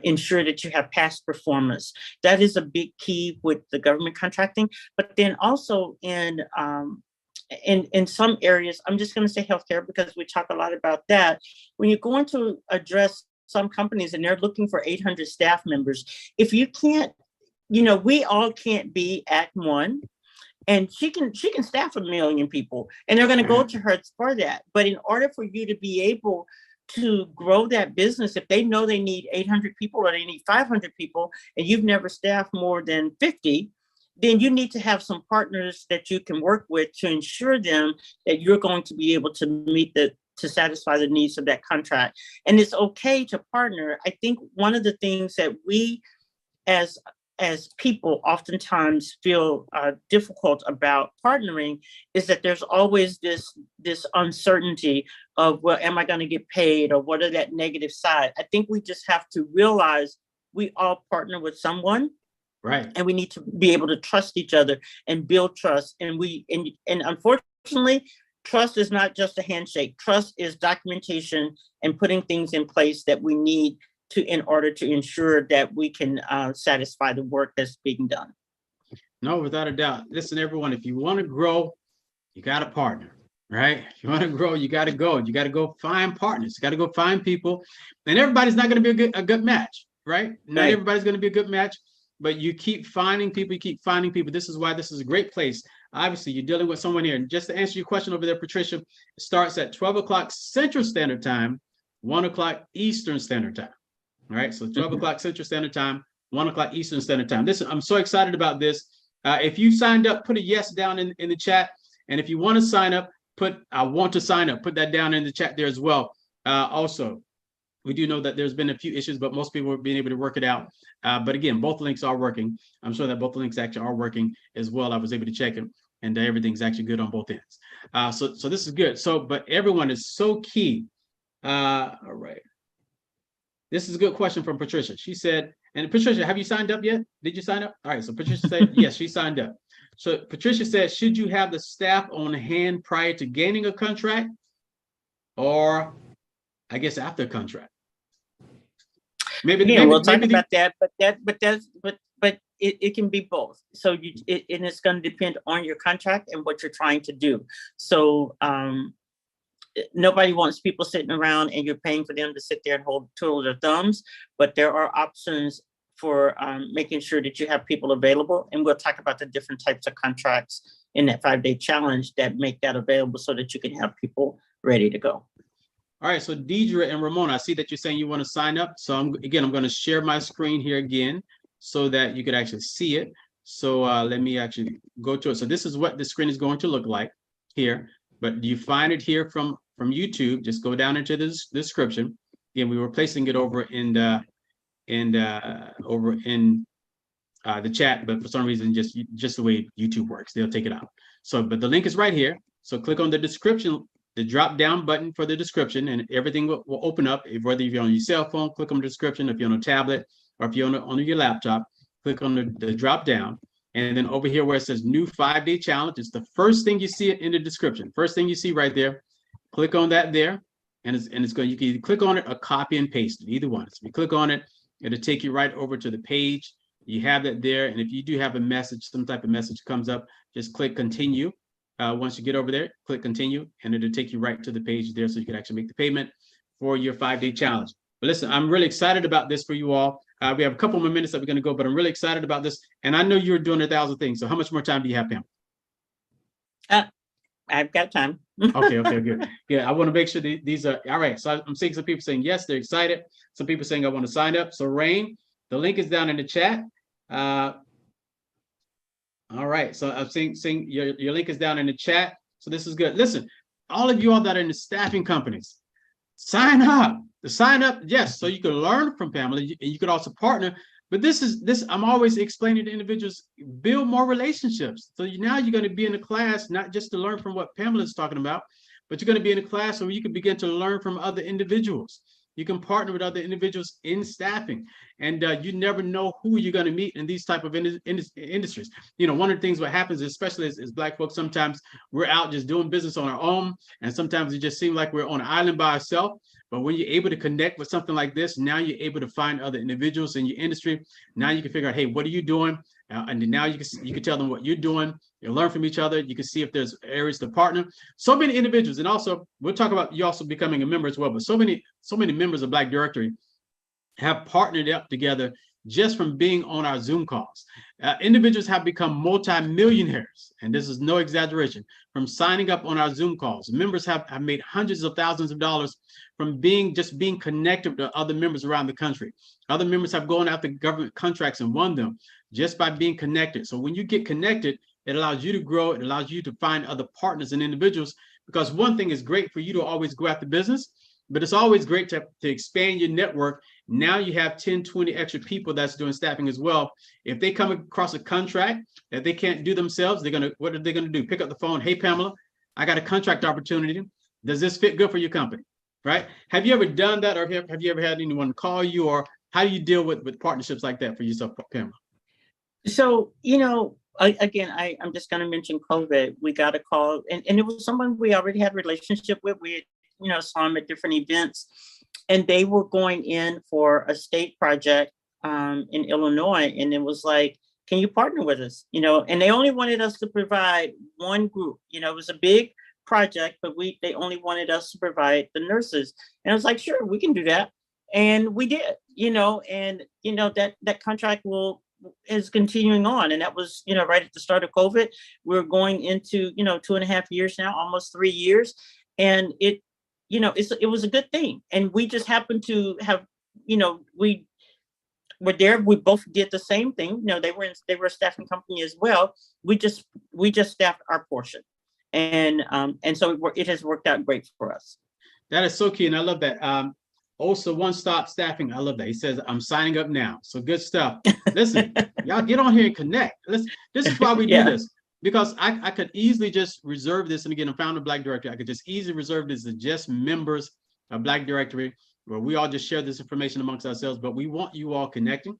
B: ensure that you have past performance. That is a big key with the government contracting. But then also in some areas, I'm just going to say healthcare because we talk a lot about that. When you're going to address some companies and they're looking for 800 staff members, if you can't, we all can't be Act One. And she can staff 1 million people, and they're going to go to her for that. But in order for you to be able to grow that business, if they know they need 800 people or they need 500 people, and you've never staffed more than 50, then you need to have some partners that you can work with to ensure them that you're going to be able to to satisfy the needs of that contract. And it's okay to partner. I think one of the things that we as people oftentimes feel difficult about partnering is that there's always this uncertainty of, well, am I going to get paid, or what are that negative side? I think we just have to realize we all partner with someone,
A: right?
B: And we need to be able to trust each other and build trust. And unfortunately, trust is not just a handshake. Trust is documentation and putting things in place that we need in order to ensure that we can satisfy the work that's being done.
A: No, without a doubt. Listen, everyone, if you want to grow, you got to partner, right? If you want to grow, you got to go. You got to go find partners. You got to go find people. And everybody's not going to be a good match, right? Not everybody's going to be a good match, but you keep finding people. You keep finding people. This is why this is a great place. Obviously, you're dealing with someone here. And just to answer your question over there, Patricia, it starts at 12:00 Central Standard Time, 1:00 Eastern Standard Time. All right, so 12:00 Central Standard Time, 1:00 Eastern Standard Time. Listen, I'm so excited about this. If you signed up, put a yes down in the chat. And if you want to sign up, put I want to sign up. Put that down in the chat there as well. Also, we do know that there's been a few issues, but most people are being able to work it out. But again, both links are working. I'm sure that both links actually are working as well. I was able to check it, and everything's actually good on both ends. So this is good. So, but everyone is so key. All right. This is a good question from Patricia. She said, and Patricia, have you signed up yet? Did you sign up? All right. So Patricia said, yes, she signed up. So Patricia said, should you have the staff on hand prior to gaining a contract, or I guess after a contract? Maybe
B: we'll talk about that, but it can be both. So and it's going to depend on your contract and what you're trying to do. So nobody wants people sitting around and you're paying for them to sit there and twiddle their thumbs, but there are options for making sure that you have people available. And we'll talk about the different types of contracts in that 5-day challenge that make that available so that you can have people ready to go.
A: All right, so Deidre and Ramona, I see that you're saying you want to sign up. So I'm going to share my screen here again so that you could actually see it. So let me actually go to it. So this is what the screen is going to look like here, but you find it here from YouTube. Just go down into this description. Again, we were placing it over in the chat, but for some reason, just the way YouTube works, they'll take it out. So, but the link is right here. So click on the description, the drop down button for the description, and everything will open up. Whether you're on your cell phone, click on the description. If you're on a tablet or if you're on your laptop, click on the drop down. And then over here where it says new 5-day challenge, it's the first thing you see in the description. First thing you see right there. Click on that there, and it's going. You can either click on it or copy and paste it, either one. So if you click on it, it'll take you right over to the page. You have that there, and if you do have a message, some type of message comes up, just click continue. Once you get over there, click continue, and it'll take you right to the page there, so you can actually make the payment for your 5-day challenge. But listen, I'm really excited about this for you all. We have a couple more minutes that we're going to go, but I'm really excited about this, and I know you're doing 1,000 things. So how much more time do you have, Pam?
B: I've got time.
A: Okay, good. Yeah, I want to make sure these are all right. So I'm seeing some people saying yes, they're excited. Some people saying I want to sign up. So Rain, the link is down in the chat. All right. So I'm seeing your link is down in the chat. So this is good. Listen, all of you all that are in the staffing companies, sign up. Sign up, yes, so you can learn from Pamela, and you could also partner. But this I'm always explaining to individuals, build more relationships. So now you're going to be in a class, not just to learn from what Pamela is talking about, but you're going to be in a class where you can begin to learn from other individuals. You can partner with other individuals in staffing, and you never know who you're going to meet in these type of industries. You know, one of the things what happens, especially as Black folks, sometimes we're out just doing business on our own, and sometimes it just seems like we're on an island by ourselves. But when you're able to connect with something like this, now you're able to find other individuals in your industry. Now you can figure out, hey, what are you doing? And now you can tell them what you're doing. You learn from each other. You can see if there's areas to partner. So many individuals, and also we'll talk about you also becoming a member as well. But so many members of Black Directory have partnered up together just from being on our Zoom calls. Individuals have become multi-millionaires, and this is no exaggeration, from signing up on our Zoom calls. Members have made hundreds of thousands of dollars from being connected to other members around the country. Other members have gone after government contracts and won them just by being connected. So when you get connected, it allows you to grow. It allows you to find other partners and individuals, because one thing is great for you to always go after business, but it's always great to expand your network. Now you have 10, 20 extra people that's doing staffing as well. If they come across a contract that they can't do themselves, what are they gonna do? Pick up the phone. Hey, Pamela, I got a contract opportunity. Does this fit good for your company? Right? Have you ever done that, or have you ever had anyone call you, or how do you deal with partnerships like that for yourself, Pamela?
B: So, again, I'm just going to mention COVID. We got a call, and it was someone we already had a relationship with. We saw them at different events, and they were going in for a state project in Illinois, and it was like, can you partner with us? And they only wanted us to provide one group. It was a big project, but they only wanted us to provide the nurses. And I was like, sure, we can do that. And we did, that contract is continuing on. And that was, right at the start of COVID. We're going into, 2.5 years now, almost 3 years. And it was a good thing. And we just happened to have, we were there. We both did the same thing. They were a staffing company as well. We just staffed our portion. And so it has worked out great for us.
A: That is so key. And I love that. Also, one-stop staffing. I love that. He says, I'm signing up now. So good stuff. Listen, y'all get on here and connect. This is why we do this. because I could easily just reserve this. And again, I'm founder of Black Directory. I could just easily reserve this as just members of Black Directory, where we all just share this information amongst ourselves. But we want you all connecting.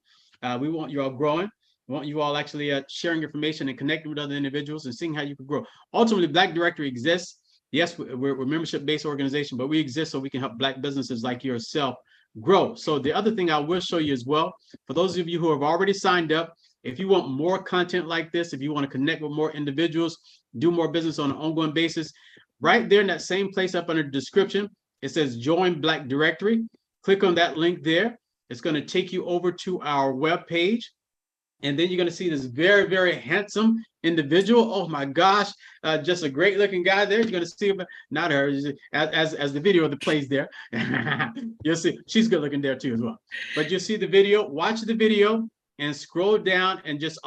A: We want you all growing. We want you all actually sharing information and connecting with other individuals and seeing how you can grow. Ultimately, Black Directory exists. Yes, we're a membership-based organization, but we exist so we can help Black businesses like yourself grow. So the other thing I will show you as well, for those of you who have already signed up, if you want more content like this, if you want to connect with more individuals, do more business on an ongoing basis, right there in that same place up under the description, it says Join Black Directory. Click on that link there. It's going to take you over to our web page. And then you're going to see this very, very handsome individual. Oh my gosh, just a great looking guy there. You're going to see him, not her, as the video that plays there. You'll see she's good looking there too as well. But you'll see the video, watch the video and scroll down and just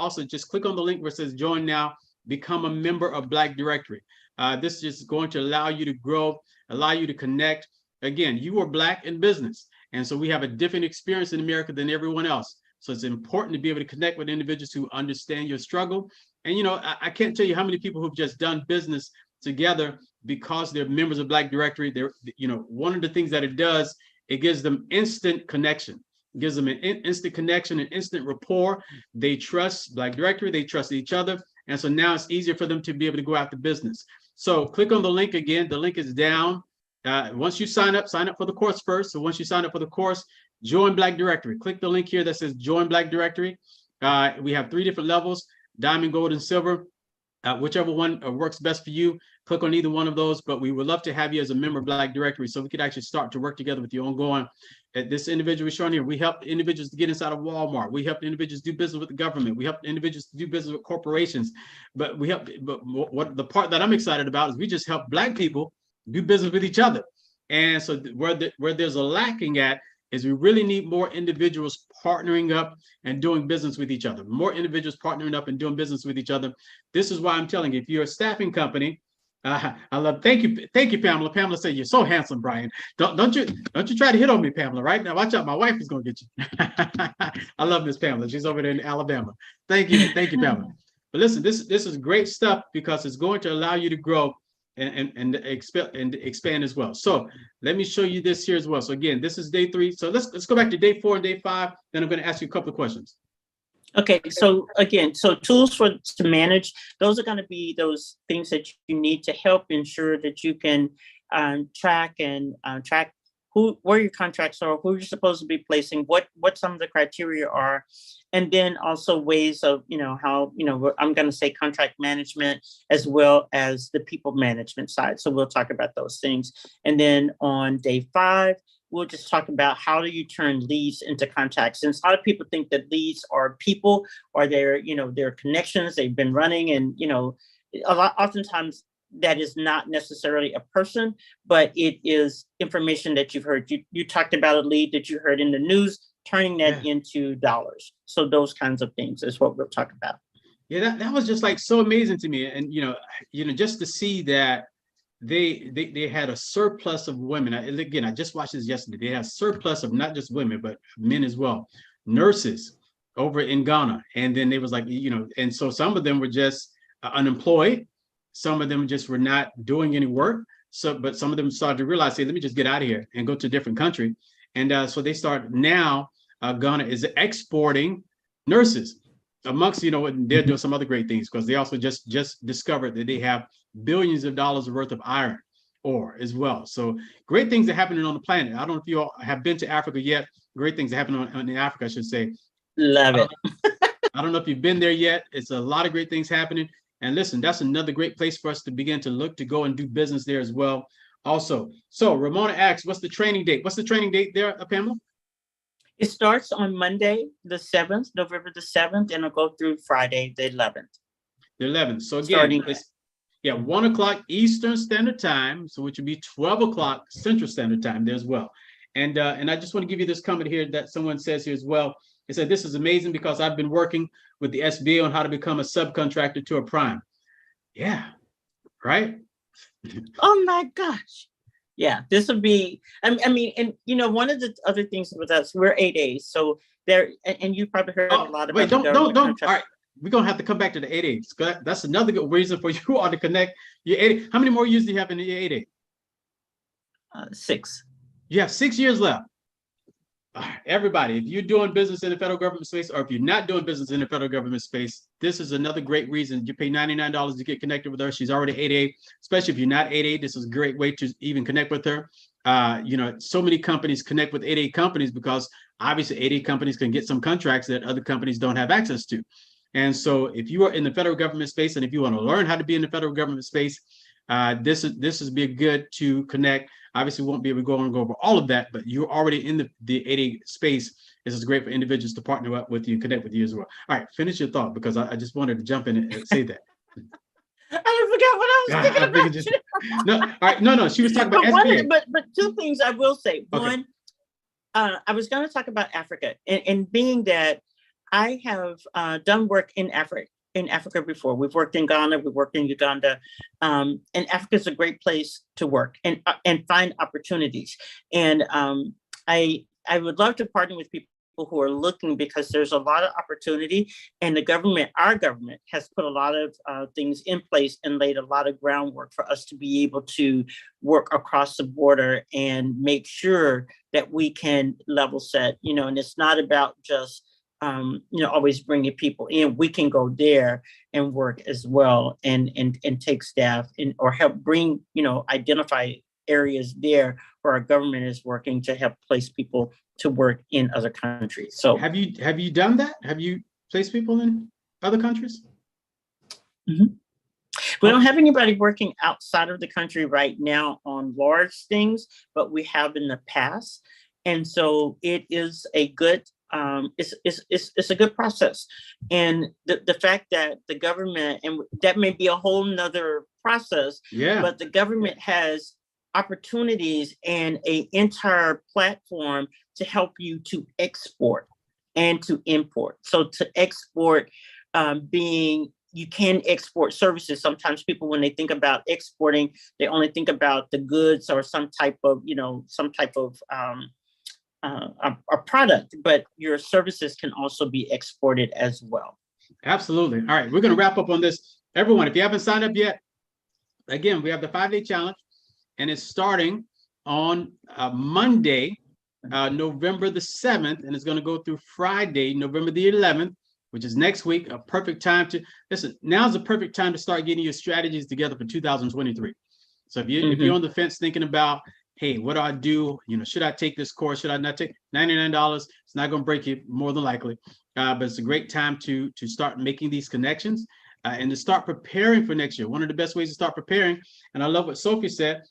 A: click on the link where it says join now, become a member of Black Directory. This is just going to allow you to grow, allow you to connect. Again, you are Black in business. And so we have a different experience in America than everyone else. So it's important to be able to connect with individuals who understand your struggle. And, you know, I can't tell you how many people who've just done business together because they're members of Black Directory. They're, you know, one of the things that it does, it gives them instant connection. It gives them an instant connection, an instant rapport. They trust Black Directory. They trust each other. And so now it's easier for them to be able to go out to business. So click on the link again. The link is down. Once you sign up for the course first. So once you sign up for the course, join Black Directory. Click the link here that says join Black Directory. We have 3 different levels, diamond, gold, and silver. Whichever one works best for you, click on either one of those. But we would love to have you as a member of Black Directory so we could actually start to work together with you ongoing. This individual shown here, we help individuals to get inside of Walmart. We help individuals do business with the government. We help individuals to do business with corporations. But what the part that I'm excited about is we just help Black people do business with each other. And so where there's a lacking at is we really need more individuals partnering up and doing business with each other. More individuals partnering up and doing business with each other. This is why I'm telling you, if you're a staffing company, thank you, Pamela. Pamela said, you're so handsome, Brian. Don't you try to hit on me, Pamela, right? Now watch out, my wife is gonna get you. I love Miss Pamela. She's over there in Alabama. Thank you, Pamela. But listen, this is great stuff because it's going to allow you to grow and expand as well. So let me show you this here as well. So again, this is day 3. So let's go back to day 4 and day 5. Then I'm going to ask you a couple of questions.
B: Okay, so again, tools to manage, those are going to be those things that you need to help ensure that you can track where your contracts are, who you're supposed to be placing, what some of the criteria are, and then also ways of, how, I'm going to say contract management as well as the people management side. So we'll talk about those things. And then on day 5, we'll just talk about how do you turn leads into contacts. Since a lot of people think that leads are people or they're connections they've been running, and oftentimes that is not necessarily a person, but it is information that you've heard. You talked about a lead that you heard in the news, turning that into dollars. So those kinds of things is what we'll talk about.
A: Yeah, that was just like so amazing to me. And just to see that they had a surplus of women. Again, I just watched this yesterday. They had a surplus of not just women, but men as well. Nurses over in Ghana. And then they was like, and so some of them were just unemployed. Some of them just were not doing any work. But some of them started to realize, hey, let me just get out of here and go to a different country. And so they start now, Ghana is exporting nurses amongst, they're doing some other great things because they also just discovered that they have billions of dollars worth of iron ore as well. So great things are happening on the planet. I don't know if you all have been to Africa yet. Great things are happening in Africa, I should say.
B: Love it.
A: I don't know if you've been there yet. It's a lot of great things happening. And listen, that's another great place for us to begin to look to go and do business there as well. Also, so Ramona asks, what's the training date? What's the training date there, Pamela?
B: It starts on Monday, the 7th, November the 7th, and it'll go through Friday, the 11th.
A: The 11th. So again, it's 1 o'clock Eastern Standard Time, so which would be 12 o'clock Central Standard Time there as well. And I just want to give you this comment here that someone says here as well. It said, this is amazing because I've been working with the SBA on how to become a subcontractor to a prime. Yeah, right?
B: Oh my gosh. Yeah, this would be, I mean, and one of the other things with us, we're 8 days. So there, and you probably heard a lot about
A: don't. All right. we're gonna have to come back to the 8A. That's another good reason for you all to connect your 8A. How many more years do you have in your 8A?
B: 6.
A: You have 6 years left. Everybody, if you're doing business in the federal government space, or if you're not doing business in the federal government space, this is another great reason. You pay $99 to get connected with her. She's already 8A, especially if you're not 8A. This is a great way to even connect with her. So many companies connect with 8A companies because obviously 8A companies can get some contracts that other companies don't have access to. And so if you are in the federal government space, and if you want to learn how to be in the federal government space, this is be good to connect. Obviously, we won't be able to go over all of that, but you're already in the 8A space. This is great for individuals to partner up with you and connect with you as well. All right, finish your thought, because I just wanted to jump in and say that.
B: I forgot what I was thinking about.
A: No, all right, no. She was talking about SBA.
B: But two things I will say. Okay. One, I was going to talk about Africa, and being that I have done work in Africa before. We've worked in Ghana, we've worked in Uganda, and Africa is a great place to work and find opportunities. And I would love to partner with people who are looking, because there's a lot of opportunity, and our government has put a lot of things in place and laid a lot of groundwork for us to be able to work across the border and make sure that we can level set, and it's not about just always bringing people in. We can go there and work as well, and take staff or help bring, identify areas there where our government is working to help place people to work in other countries. So
A: have you done that? Have you placed people in other countries?
B: Mm-hmm. We don't have anybody working outside of the country right now on large things, but we have in the past. And so it is a good it's a good process. And the fact that the government, and that may be a whole nother process, but the government has opportunities and an entire platform to help you to export and to import. So to export being, you can export services. Sometimes people, when they think about exporting, they only think about the goods or some type of a product, but your services can also be exported as well.
A: Absolutely. All right, we're going to wrap up on this. Everyone, if you haven't signed up yet, again, we have the 5-day challenge, and it's starting on Monday, November the 7th, and it's going to go through Friday, November the 11th, which is next week. A perfect time to listen. Now's the perfect time to start getting your strategies together for 2023. So if you're on the fence thinking about, hey, what do I do? Should I take this course? Should I not take $99? It's not going to break you, more than likely. But it's a great time to start making these connections and to start preparing for next year. One of the best ways to start preparing, and I love what Sophie said,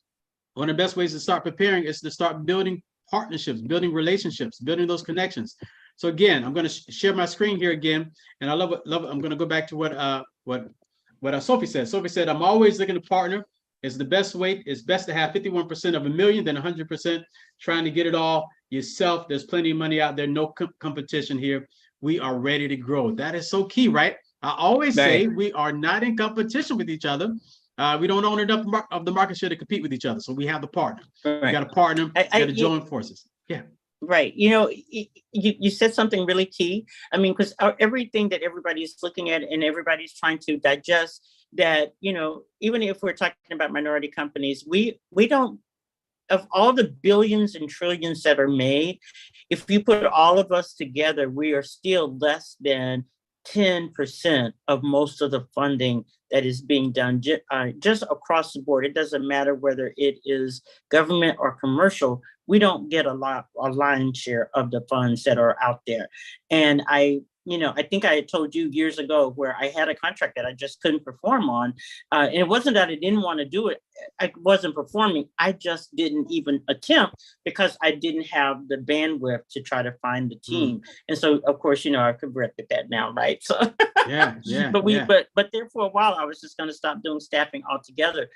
A: one of the best ways to start preparing is to start building partnerships, building relationships, building those connections. So again, I'm going to share my screen here again, and I love it. I'm going to go back to what Sophie said. Sophie said, I'm always looking to partner. It's the best way. It's best to have 51% of a million than 100% trying to get it all yourself. There's plenty of money out there. No competition here. We are ready to grow. That is so key, right? I always say we are not in competition with each other. We don't own enough of the market share to compete with each other. So we have the partner. We got to partner. We got to join forces. Yeah.
B: Right. You said something really key. I mean, because everything that everybody's looking at and everybody's trying to digest, that, even if we're talking about minority companies, we don't, of all the billions and trillions that are made, if you put all of us together, we are still less than 10% of most of the funding that is being done just across the board. It doesn't matter whether it is government or commercial. We don't get a lion's share of the funds that are out there. And I think I had told you years ago where I had a contract that I just couldn't perform on. And it wasn't that I didn't want to do it. I wasn't performing. I just didn't even attempt because I didn't have the bandwidth to try to find the team. And so, of course, I've corrected that now, right? So But there for a while, I was just going to stop doing staffing altogether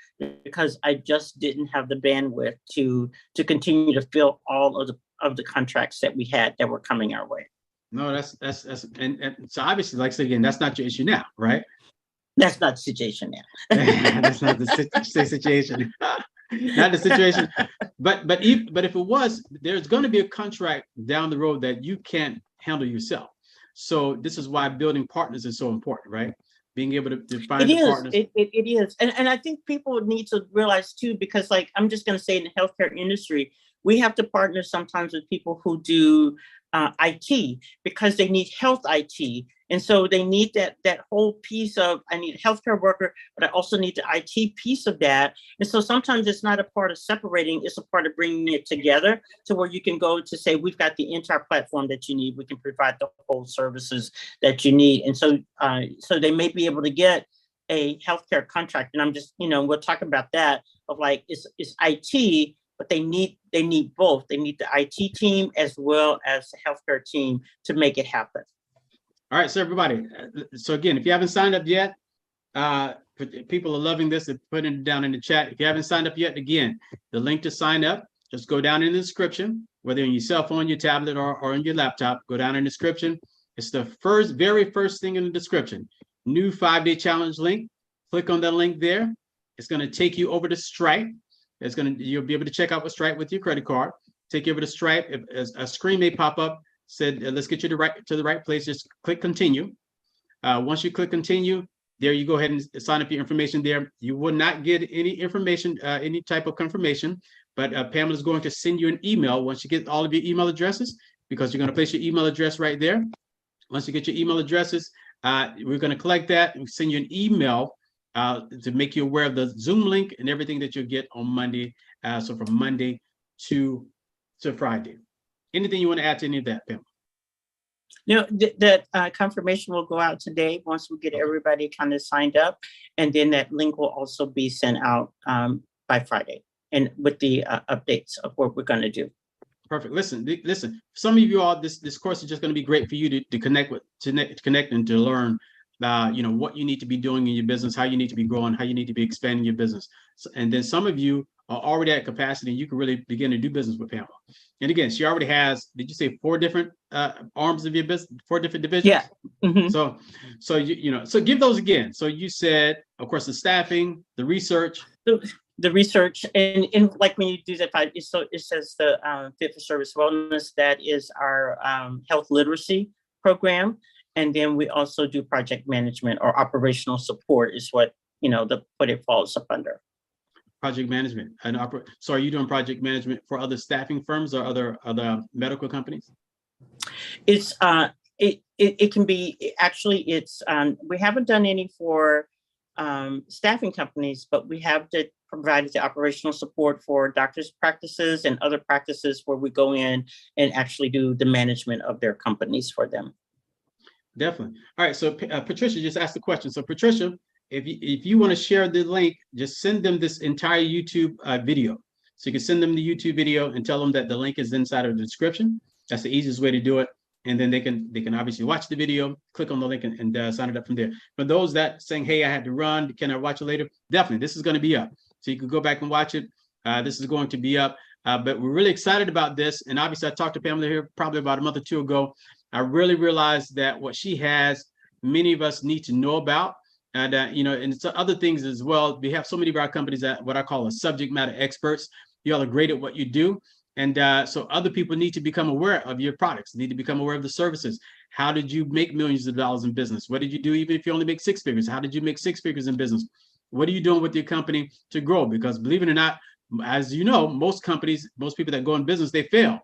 B: because I just didn't have the bandwidth to continue to fill all of the contracts that we had that were coming our way.
A: No, that's and so obviously, like I said again, that's not your issue now, right?
B: That's not the situation now.
A: That's not the situation. Not the situation. But if it was, there's going to be a contract down the road that you can't handle yourself. So this is why building partners is so important, right? Being able to find
B: It
A: the
B: is.
A: partners.
B: It is. And I think people need to realize too, because like, I'm just going to say in the healthcare industry, we have to partner sometimes with people who do IT because they need health IT. And so they need that whole piece of, I need a healthcare worker, but I also need the IT piece of that. And so sometimes it's not a part of separating, it's a part of bringing it together to where you can go to say, we've got the entire platform that you need. We can provide the whole services that you need. And so, so they may be able to get a healthcare contract. And I'm just, we'll talk about that of like, it's IT, but they need both. They need the IT team as well as the healthcare team to make it happen.
A: All right, so everybody. So again, if you haven't signed up yet, people are loving this and putting it down in the chat. If you haven't signed up yet, again, the link to sign up, just go down in the description, whether on your cell phone, your tablet, or on your laptop, go down in the description. It's the very first thing in the description. New 5-day challenge link. Click on that link there. It's going to take you over to Stripe. You'll be able to check out with Stripe with your credit card. Take you over to Stripe. If a screen may pop up, said, let's get you to the right place. Just click continue. Once you click continue, there you go ahead and sign up your information there. You will not get any information, any type of confirmation, but Pamela is going to send you an email once you get all of your email addresses, because you're going to place your email address right there. Once you get your email addresses, we're going to collect that and send you an email to make you aware of the Zoom link and everything that you'll get on Monday. So from Monday to Friday. Anything you want to add to any of that, Pam?
B: That confirmation will go out today once we get everybody kind of signed up. And then that link will also be sent out by Friday, and with the updates of what we're going to do.
A: Perfect. Listen, some of you all, this course is just going to be great for you to connect and to learn what you need to be doing in your business, how you need to be growing, how you need to be expanding your business. And then some of you are already at capacity and you can really begin to do business with Pamela. And again, she already has, did you say 4 different arms of your business, 4 different divisions?
B: Yeah. Mm-hmm.
A: So so give those again. So you said, of course, the staffing, the research.
B: The research, and like when you do that, it says the Fit for Service Wellness, that is our health literacy program. And then we also do project management or operational support is what it falls up under. Project management.
A: So are you doing project management for other staffing firms or other medical companies?
B: It's it can be, actually it's we haven't done any for staffing companies, but we have provided the operational support for doctors' practices and other practices where we go in and actually do the management of their companies for them.
A: Definitely. All right. So Patricia just asked the question. So Patricia, if you want to share the link, just send them this entire YouTube video. So you can send them the YouTube video and tell them that the link is inside of the description. That's the easiest way to do it. And then they can obviously watch the video, click on the link and sign it up from there. For those that saying, hey, I had to run, can I watch it later? Definitely, this is going to be up. So you can go back and watch it. This is going to be up. But we're really excited about this. And obviously, I talked to Pamela here probably about a month or 2 ago. I really realized that what she has, many of us need to know about. And, and it's other things as well. We have so many of our companies that what I call a subject matter experts. You all are great at what you do. And so other people need to become aware of your products, need to become aware of the services. How did you make millions of dollars in business? What did you do even if you only make 6 figures? How did you make 6 figures in business? What are you doing with your company to grow? Because believe it or not, as you know, most companies, most people that go in business, they fail.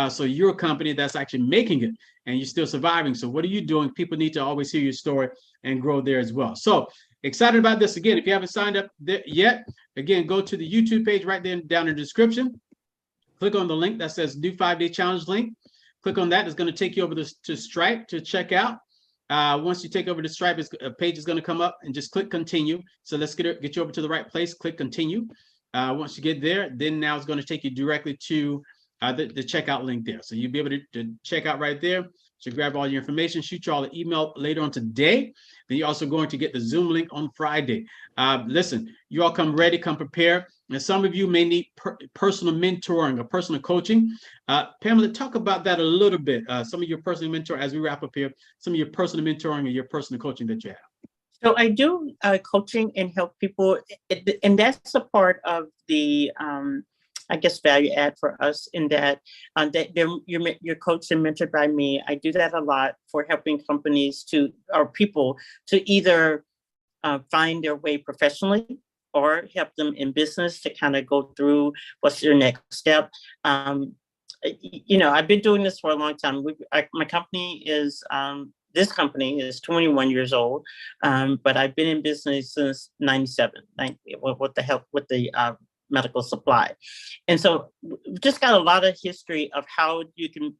A: So you're a company that's actually making it and you're still surviving. So what are you doing? People need to always hear your story and grow there as well. So excited about this. Again, if you haven't signed up yet, again, go to the YouTube page right there down in the description. Click on the link that says new 5-day challenge link. Click on that. It's going to take you over to Stripe to check out. Once you take over to Stripe, a page is going to come up and just click continue. So let's get you over to the right place. Click continue. Once you get there, then now it's going to take you directly to the checkout link there. So you'll be able to check out right there. So grab all your information, shoot you all an email later on today. Then you're also going to get the Zoom link on Friday. Listen, you all come ready, come prepared. And some of you may need personal mentoring or personal coaching. Pamela, talk about that a little bit. Some of your personal mentor, as we wrap up here, some of your personal mentoring and your personal coaching that you have.
B: So I do coaching and help people, and that's a part of the I guess, value add for us in that, you're coached and mentored by me. I do that a lot for helping companies or people to either find their way professionally or help them in business to kind of go through what's your next step. I've been doing this for a long time. My company is, this company is 21 years old, but I've been in business since 97, with the medical supply. And so we've just got a lot of history of how you can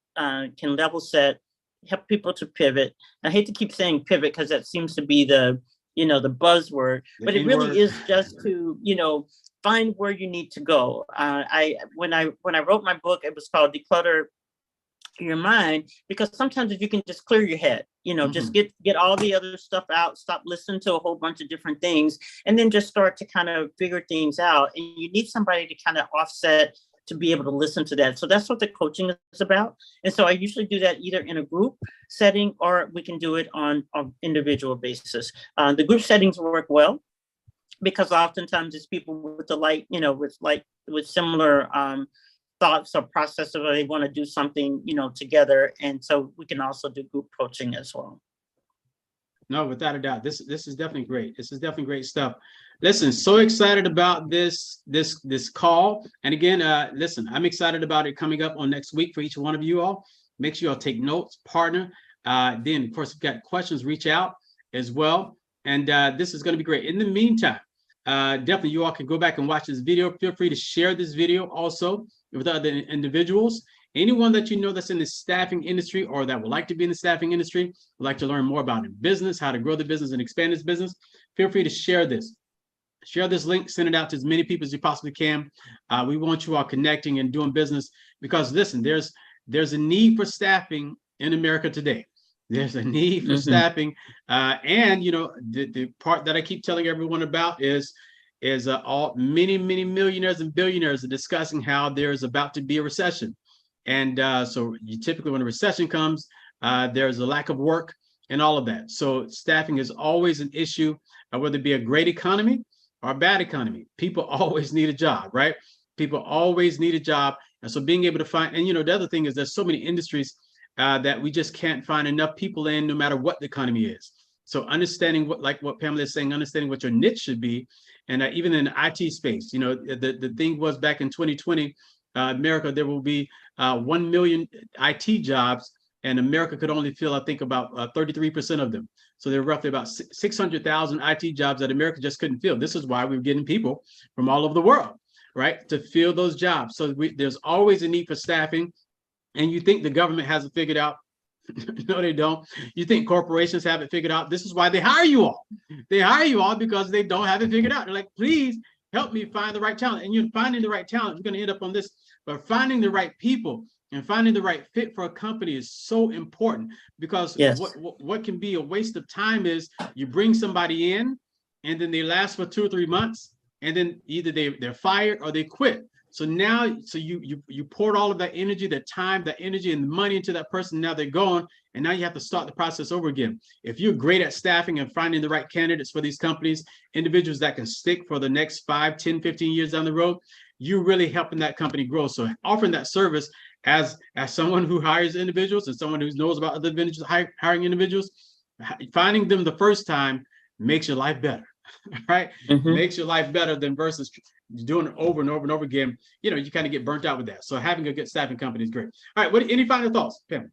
B: level set, help people to pivot. I hate to keep saying pivot because that seems to be the buzzword, but it really is just to, find where you need to go. When I wrote my book, it was called Declutter Your Mind, because sometimes if you can just clear your head, just get all the other stuff out, stop listening to a whole bunch of different things, and then just start to kind of figure things out. And you need somebody to kind of offset to be able to listen to that. So that's what the coaching is about. And so I usually do that either in a group setting or we can do it on an individual basis. The group settings work well because oftentimes it's people with with similar thoughts or processes, or they want to do something, together. And so we can also do group coaching as well.
A: No, without a doubt, this is definitely great. This is definitely great stuff. Listen, so excited about this call. And again, listen, I'm excited about it coming up on next week for each one of you all. Make sure y'all take notes, partner. Then, of course, if you've got questions, reach out as well. And this is going to be great. In the meantime, definitely you all can go back and watch this video. Feel free to share this video also with other individuals. Anyone that you know that's in the staffing industry or that would like to be in the staffing industry, would like to learn more about business, how to grow the business and expand this business, feel free to share this. Share this link, send it out to as many people as you possibly can. We want you all connecting and doing business because, listen, there's a need for staffing in America today. There's a need for staffing. And, the part that I keep telling everyone about is many millionaires and billionaires are discussing how there's about to be a recession. And so you typically, when a recession comes, there's a lack of work and all of that. So staffing is always an issue, whether it be a great economy or a bad economy. People always need a job, right? People always need a job. And so being able to find, and the other thing is there's so many industries that we just can't find enough people in, no matter what the economy is. So understanding what Pamela is saying, understanding what your niche should be. And even in the IT space, the thing was back in 2020, America, there will be 1 million IT jobs, and America could only fill, I think, about 33% of them. So there are roughly about 600,000 IT jobs that America just couldn't fill. This is why we're getting people from all over the world, right, to fill those jobs. So there's always a need for staffing. And you think the government has it figured out? No, they don't. You think corporations have it figured out? This is why they hire you all. They hire you all because they don't have it figured out. They're like, please help me find the right talent. And you're finding the right talent. We're going to end up on this, but finding the right people and finding the right fit for a company is so important, because what can be a waste of time is you bring somebody in and then they last for 2 or 3 months, and then either they're fired or they quit. So now, you poured all of that energy, that time, that energy and money into that person. Now they're gone. And now you have to start the process over again. If you're great at staffing and finding the right candidates for these companies, individuals that can stick for the next 5, 10, 15 years down the road, you're really helping that company grow. So offering that service as someone who hires individuals and someone who knows about other individuals, hiring individuals, finding them the first time makes your life better, right? Makes your life better than versus doing it over and over and over again. You kind of get burnt out with that. So having a good staffing company is great. All right, any final thoughts, Pam?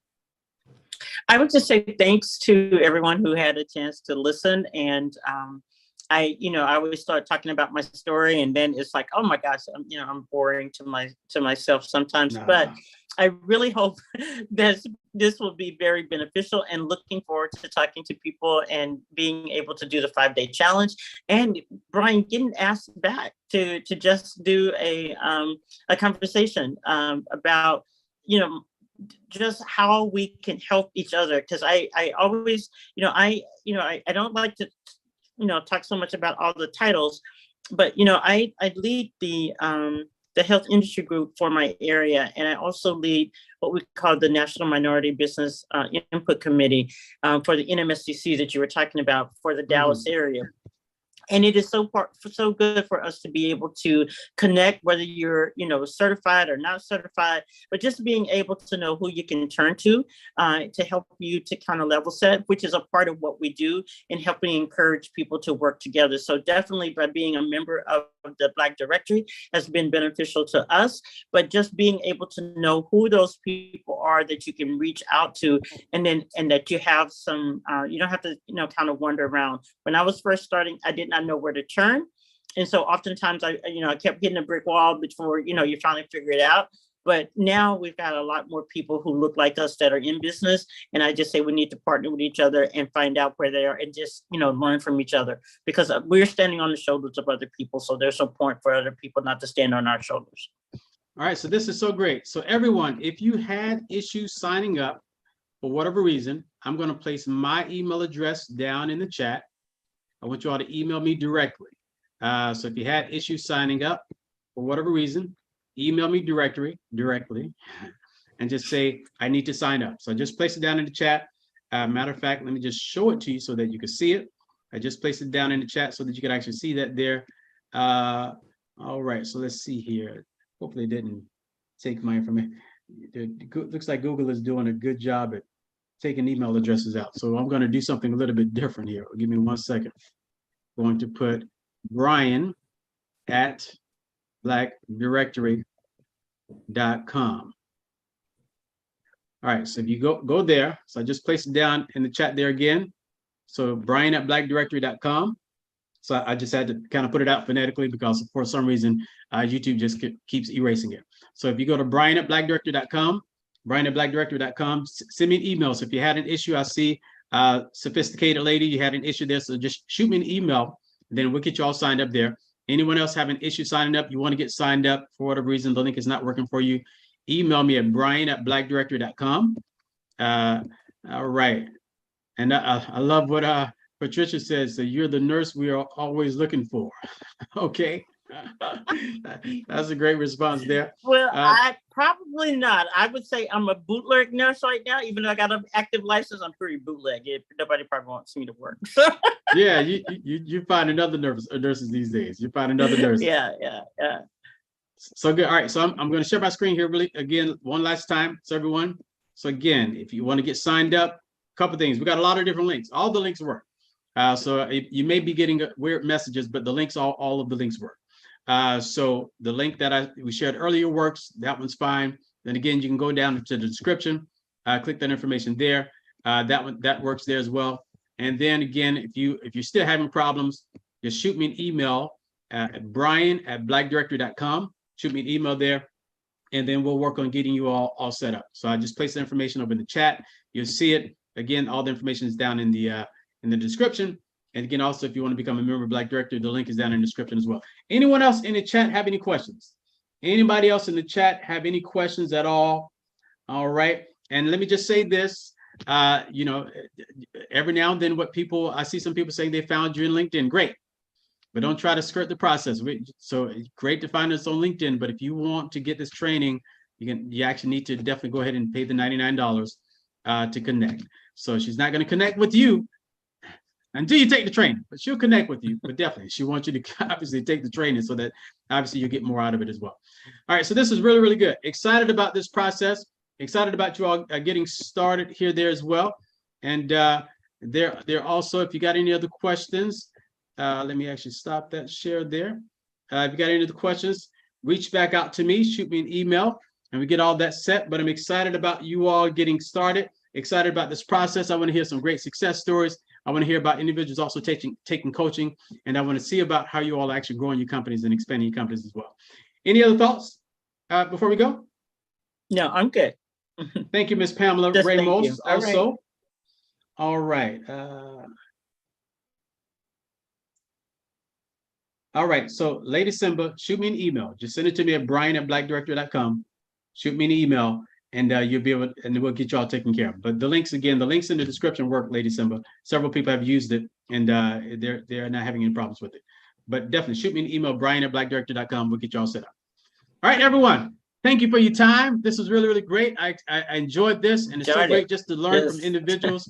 B: I would just say thanks to everyone who had a chance to listen. And I always start talking about my story, and then it's like, oh my gosh, I'm boring to myself sometimes. No. But I really hope that this will be very beneficial, and looking forward to talking to people and being able to do the 5-day challenge. And Brian, getting asked back to just do a conversation about, just how we can help each other. Because I always, I don't like to, talk so much about all the titles, but, I lead the health industry group for my area. And I also lead what we call the National Minority Business Input Committee for the NMSDC that you were talking about for the Dallas area. And it is so good for us to be able to connect, whether you're, certified or not certified, but just being able to know who you can turn to help you to kind of level set, which is a part of what we do in helping encourage people to work together. So definitely by being a member of the Black Directory has been beneficial to us, but just being able to know who those people are that you can reach out to, and that you have some, you don't have to, kind of wander around. When I was first starting, I did not know where to turn. And so oftentimes I kept hitting a brick wall before, you finally figure it out. But now we've got a lot more people who look like us that are in business. And I just say we need to partner with each other and find out where they are and just, learn from each other, because we're standing on the shoulders of other people. So there's no point for other people not to stand on our shoulders.
A: All right. So this is so great. So everyone, if you had issues signing up for whatever reason, I'm going to place my email address down in the chat. I want you all to email me directly. So if you had issues signing up for whatever reason, email me directly, and just say, I need to sign up. So just place it down in the chat. Matter of fact, let me just show it to you so that you can see it. I just placed it down in the chat so that you can actually see that there. All right, so let's see here. Hopefully it didn't take my information. It looks like Google is doing a good job at taking email addresses out. So I'm going to do something a little bit different here. Give me 1 second. I'm going to put Brian at blackdirectory.com. All right, so if you go there, so I just placed it down in the chat there again. So Brian at blackdirectory.com. So I just had to kind of put it out phonetically because for some reason, YouTube just keeps erasing it. So if you go to Brian at blackdirectory.com, send me an email. So if you had an issue, I see sophisticated lady, you had an issue there. So just shoot me an email, then we'll get you all signed up there. Anyone else have an issue signing up, you want to get signed up for whatever reason, the link is not working for you, email me at brian@blackdirectory.com. All right. And I love what Patricia says, that you're the nurse we are always looking for. Okay. That's a great response there.
B: Well, I probably not. I would say I'm a bootleg nurse right now, even though I got an active license. I'm pretty bootleg. Nobody probably wants me to work.
A: Yeah, you find another nurses these days. You find another nurse.
B: Yeah.
A: So good. All right. So I'm going to share my screen here really again one last time. So everyone. So again, if you want to get signed up, a couple things. We got a lot of different links. All the links work. So you may be getting weird messages, but the links, all of the links work. So the link that we shared earlier works. That one's fine. Then again, you can go down to the description, click that information there. That works there as well. And then again, if you're still having problems, just shoot me an email at brian@blackdirectory.com. Shoot me an email there, and then we'll work on getting you all set up. So I just placed the information over in the chat. You'll see it. Again, all the information is down in the description. And again, also, if you want to become a member of Black Directory, the link is down in the description as well. Anyone else in the chat have any questions? Anybody else in the chat have any questions at all? All right. And let me just say this, every now and then I see some people saying they found you in LinkedIn. Great. But don't try to skirt the process. So it's great to find us on LinkedIn, but if you want to get this training, you actually need to definitely go ahead and pay the $99 to connect. So she's not going to connect with you until you take the training, but she'll connect with you. But definitely, she wants you to obviously take the training so that obviously you get more out of it as well. All right, so this is really, really good. Excited about this process. Excited about you all getting started here, there as well. And there also, if you got any other questions, let me actually stop that share there. If you got any other questions, reach back out to me, shoot me an email, and we get all that set. But I'm excited about you all getting started, excited about this process. I want to hear some great success stories. I want to hear about individuals also taking coaching, and I want to see about how you all are actually growing your companies and expanding your companies as well. Any other thoughts before we go?
B: No, I'm good.
A: Thank you, Ms. Pamela Ramos. Also,
B: right.
A: All right. All right. So, Lady Simba, shoot me an email. Just send it to me at brian@blackdirectory.com. Shoot me an email, and you'll be able, and we'll get you all taken care of. But the links in the description work, Lady Simba. Several people have used it, and they're not having any problems with it. But definitely shoot me an email, brian@blackdirectory.com. We'll get you all set up. All right, everyone. Thank you for your time. This was really, really great. I enjoyed this, and it's so great just to learn from individuals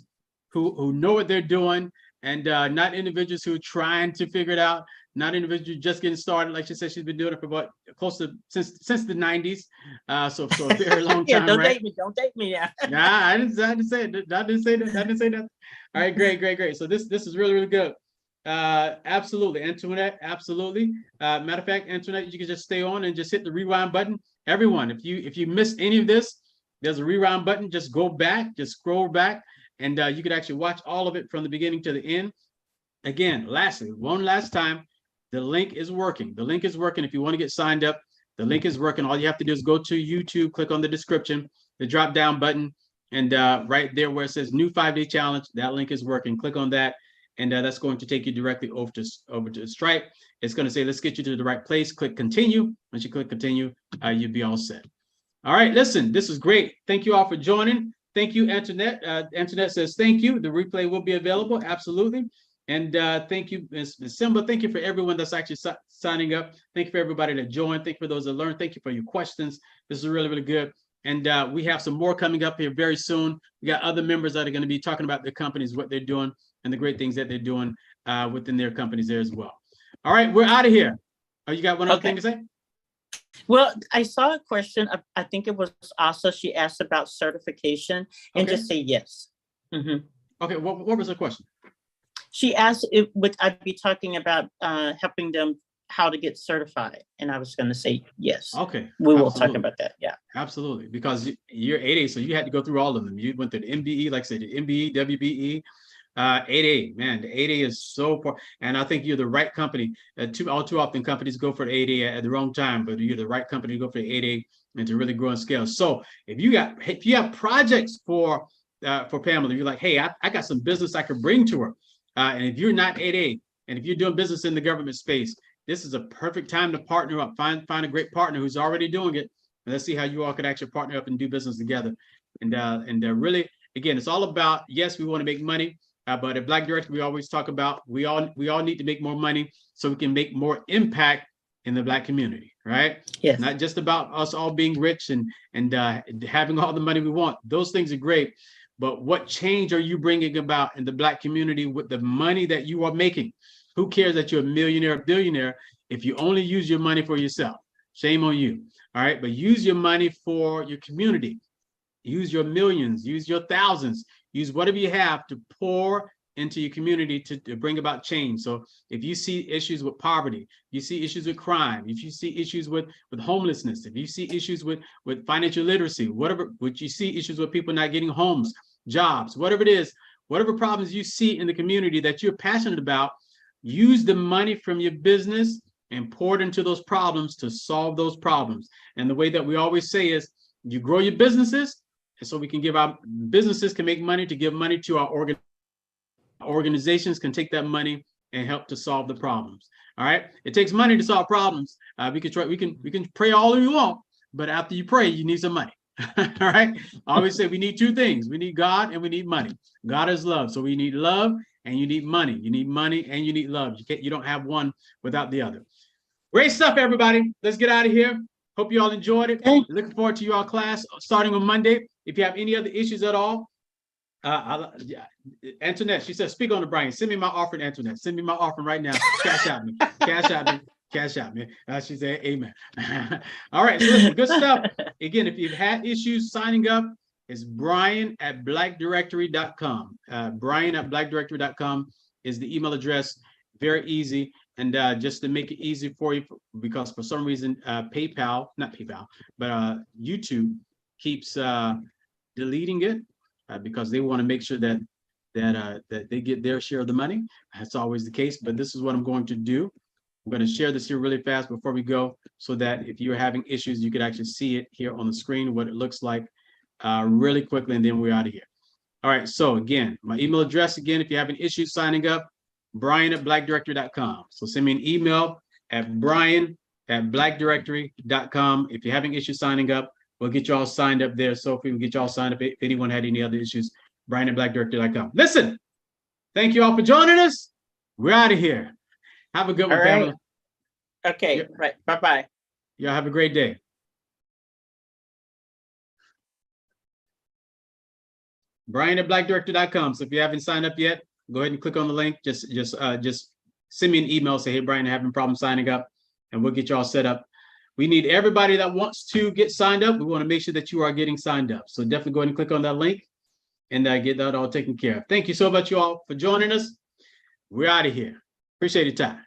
A: who know what they're doing, and not individuals who are trying to figure it out, not individuals just getting started. Like she said, she's been doing it for about close to since the 90s. So a very long time,
B: don't
A: right?
B: date me. Don't date me. Yeah.
A: Nah, I didn't say it. I didn't say that. I didn't say that. All right, great. So this is really good. Absolutely, Antoinette, absolutely. Matter of fact, Antoinette, you can just stay on and just hit the rewind button. Everyone, if you missed any of this, there's a rewind button. Just go back, just scroll back, and you can actually watch all of it from the beginning to the end. Again, lastly, one last time, the link is working. The link is working. If you want to get signed up, the link is working. All you have to do is go to YouTube, click on the description, the drop down button, and right there where it says new 5-day challenge, that link is working. Click on that, and that's going to take you directly over to Stripe. It's going to say, let's get you to the right place. Click continue. Once you click continue, you'll be all set. All right, listen, this is great. Thank you all for joining. Thank you, Antoinette. Antoinette says thank you. The replay will be available. Absolutely. And thank you, Ms. Simba. Thank you for everyone that's actually signing up. Thank you for everybody that joined. Thank you for those that learned. Thank you for your questions. This is really good. And we have some more coming up here very soon. We got other members that are going to be talking about their companies, what they're doing, and the great things that they're doing within their companies there as well. All right, we're out of here. Oh, you got one other thing to say?
B: Well, I saw a question. I think it was Asa. She asked about certification, and just say yes. Mm-hmm.
A: Okay, what was the question?
B: She asked would I be talking about helping them how to get certified, and I was going to say yes.
A: Okay,
B: we will talk about that. Yeah,
A: absolutely, because you're 8A, so you had to go through all of them. You went through the MBE, like I said, the MBE, WBE, 8A. Man, the 8A is so far, and I think you're the right company. All too often, companies go for the 8A at the wrong time, but you're the right company to go for the 8A and to really grow and scale. So if you have projects for Pamela, you're like, hey, I got some business I could bring to her. And if you're not 8A, and if you're doing business in the government space, this is a perfect time to partner up. Find a great partner who's already doing it. And let's see how you all could actually partner up and do business together. And really, again, it's all about, yes, we want to make money, but at Black Director, we always talk about we all need to make more money so we can make more impact in the Black community, right?
B: Yes.
A: Not just about us all being rich and having all the money we want. Those things are great. But what change are you bringing about in the Black community with the money that you are making? Who cares that you're a millionaire or billionaire if you only use your money for yourself? Shame on you. All right. But use your money for your community. Use your millions, use your thousands, use whatever you have to pour into your community to bring about change. So if you see issues with poverty, you see issues with crime, if you see issues with homelessness, if you see issues with financial literacy, whatever, which you see issues with people not getting homes, jobs, whatever it is, whatever problems you see in the community that you're passionate about, use the money from your business and pour it into those problems to solve those problems. And the way that we always say is you grow your businesses, and so we can give our businesses can make money to give money to our organizations can take that money and help to solve the problems. All right. It takes money to solve problems. We can pray all you want, but after you pray, you need some money. All right. I always say we need two things. We need God and we need money. God is love. So we need love and you need money. You need money and you need love. You don't have one without the other. Great stuff, everybody. Let's get out of here. Hope you all enjoyed it. Looking forward to your class starting on Monday. If you have any other issues at all, Antoinette, she says, speak on the Brian. Send me my offering, Antoinette. Send me my offering right now. Cash out me. Cash out me. Cash out me. She said, amen. All right. So listen, good stuff. Again, if you've had issues signing up, it's brian@blackdirectory.com. Brian@blackdirectory.com is the email address. Very easy. And just to make it easy for you, because for some reason, not PayPal, but YouTube keeps deleting it because they want to make sure that they get their share of the money. That's always the case, but this is what I'm going to do. I'm going to share this here really fast before we go, so that if you're having issues, you could actually see it here on the screen, what it looks like really quickly, and then we're out of here. All right, so again, my email address, again, if you're having issues signing up, brian@blackdirectory.com. So send me an email at brian@blackdirectory.com. If you're having issues signing up, we'll get you all signed up there. Sophie will get you all signed up. If anyone had any other issues, brian@blackdirectory.com. Listen, thank you all for joining us. We're out of here. Have a good one, Pamela.
B: Okay, right. Bye-bye.
A: Y'all have a great day. brian@blackdirectory.com. So if you haven't signed up yet, go ahead and click on the link. Just send me an email, say, hey, Brian, I'm having problems signing up, and we'll get you all set up. We need everybody that wants to get signed up. We want to make sure that you are getting signed up. So definitely go ahead and click on that link and get that all taken care of. Thank you so much, you all, for joining us. We're out of here. Appreciate your time.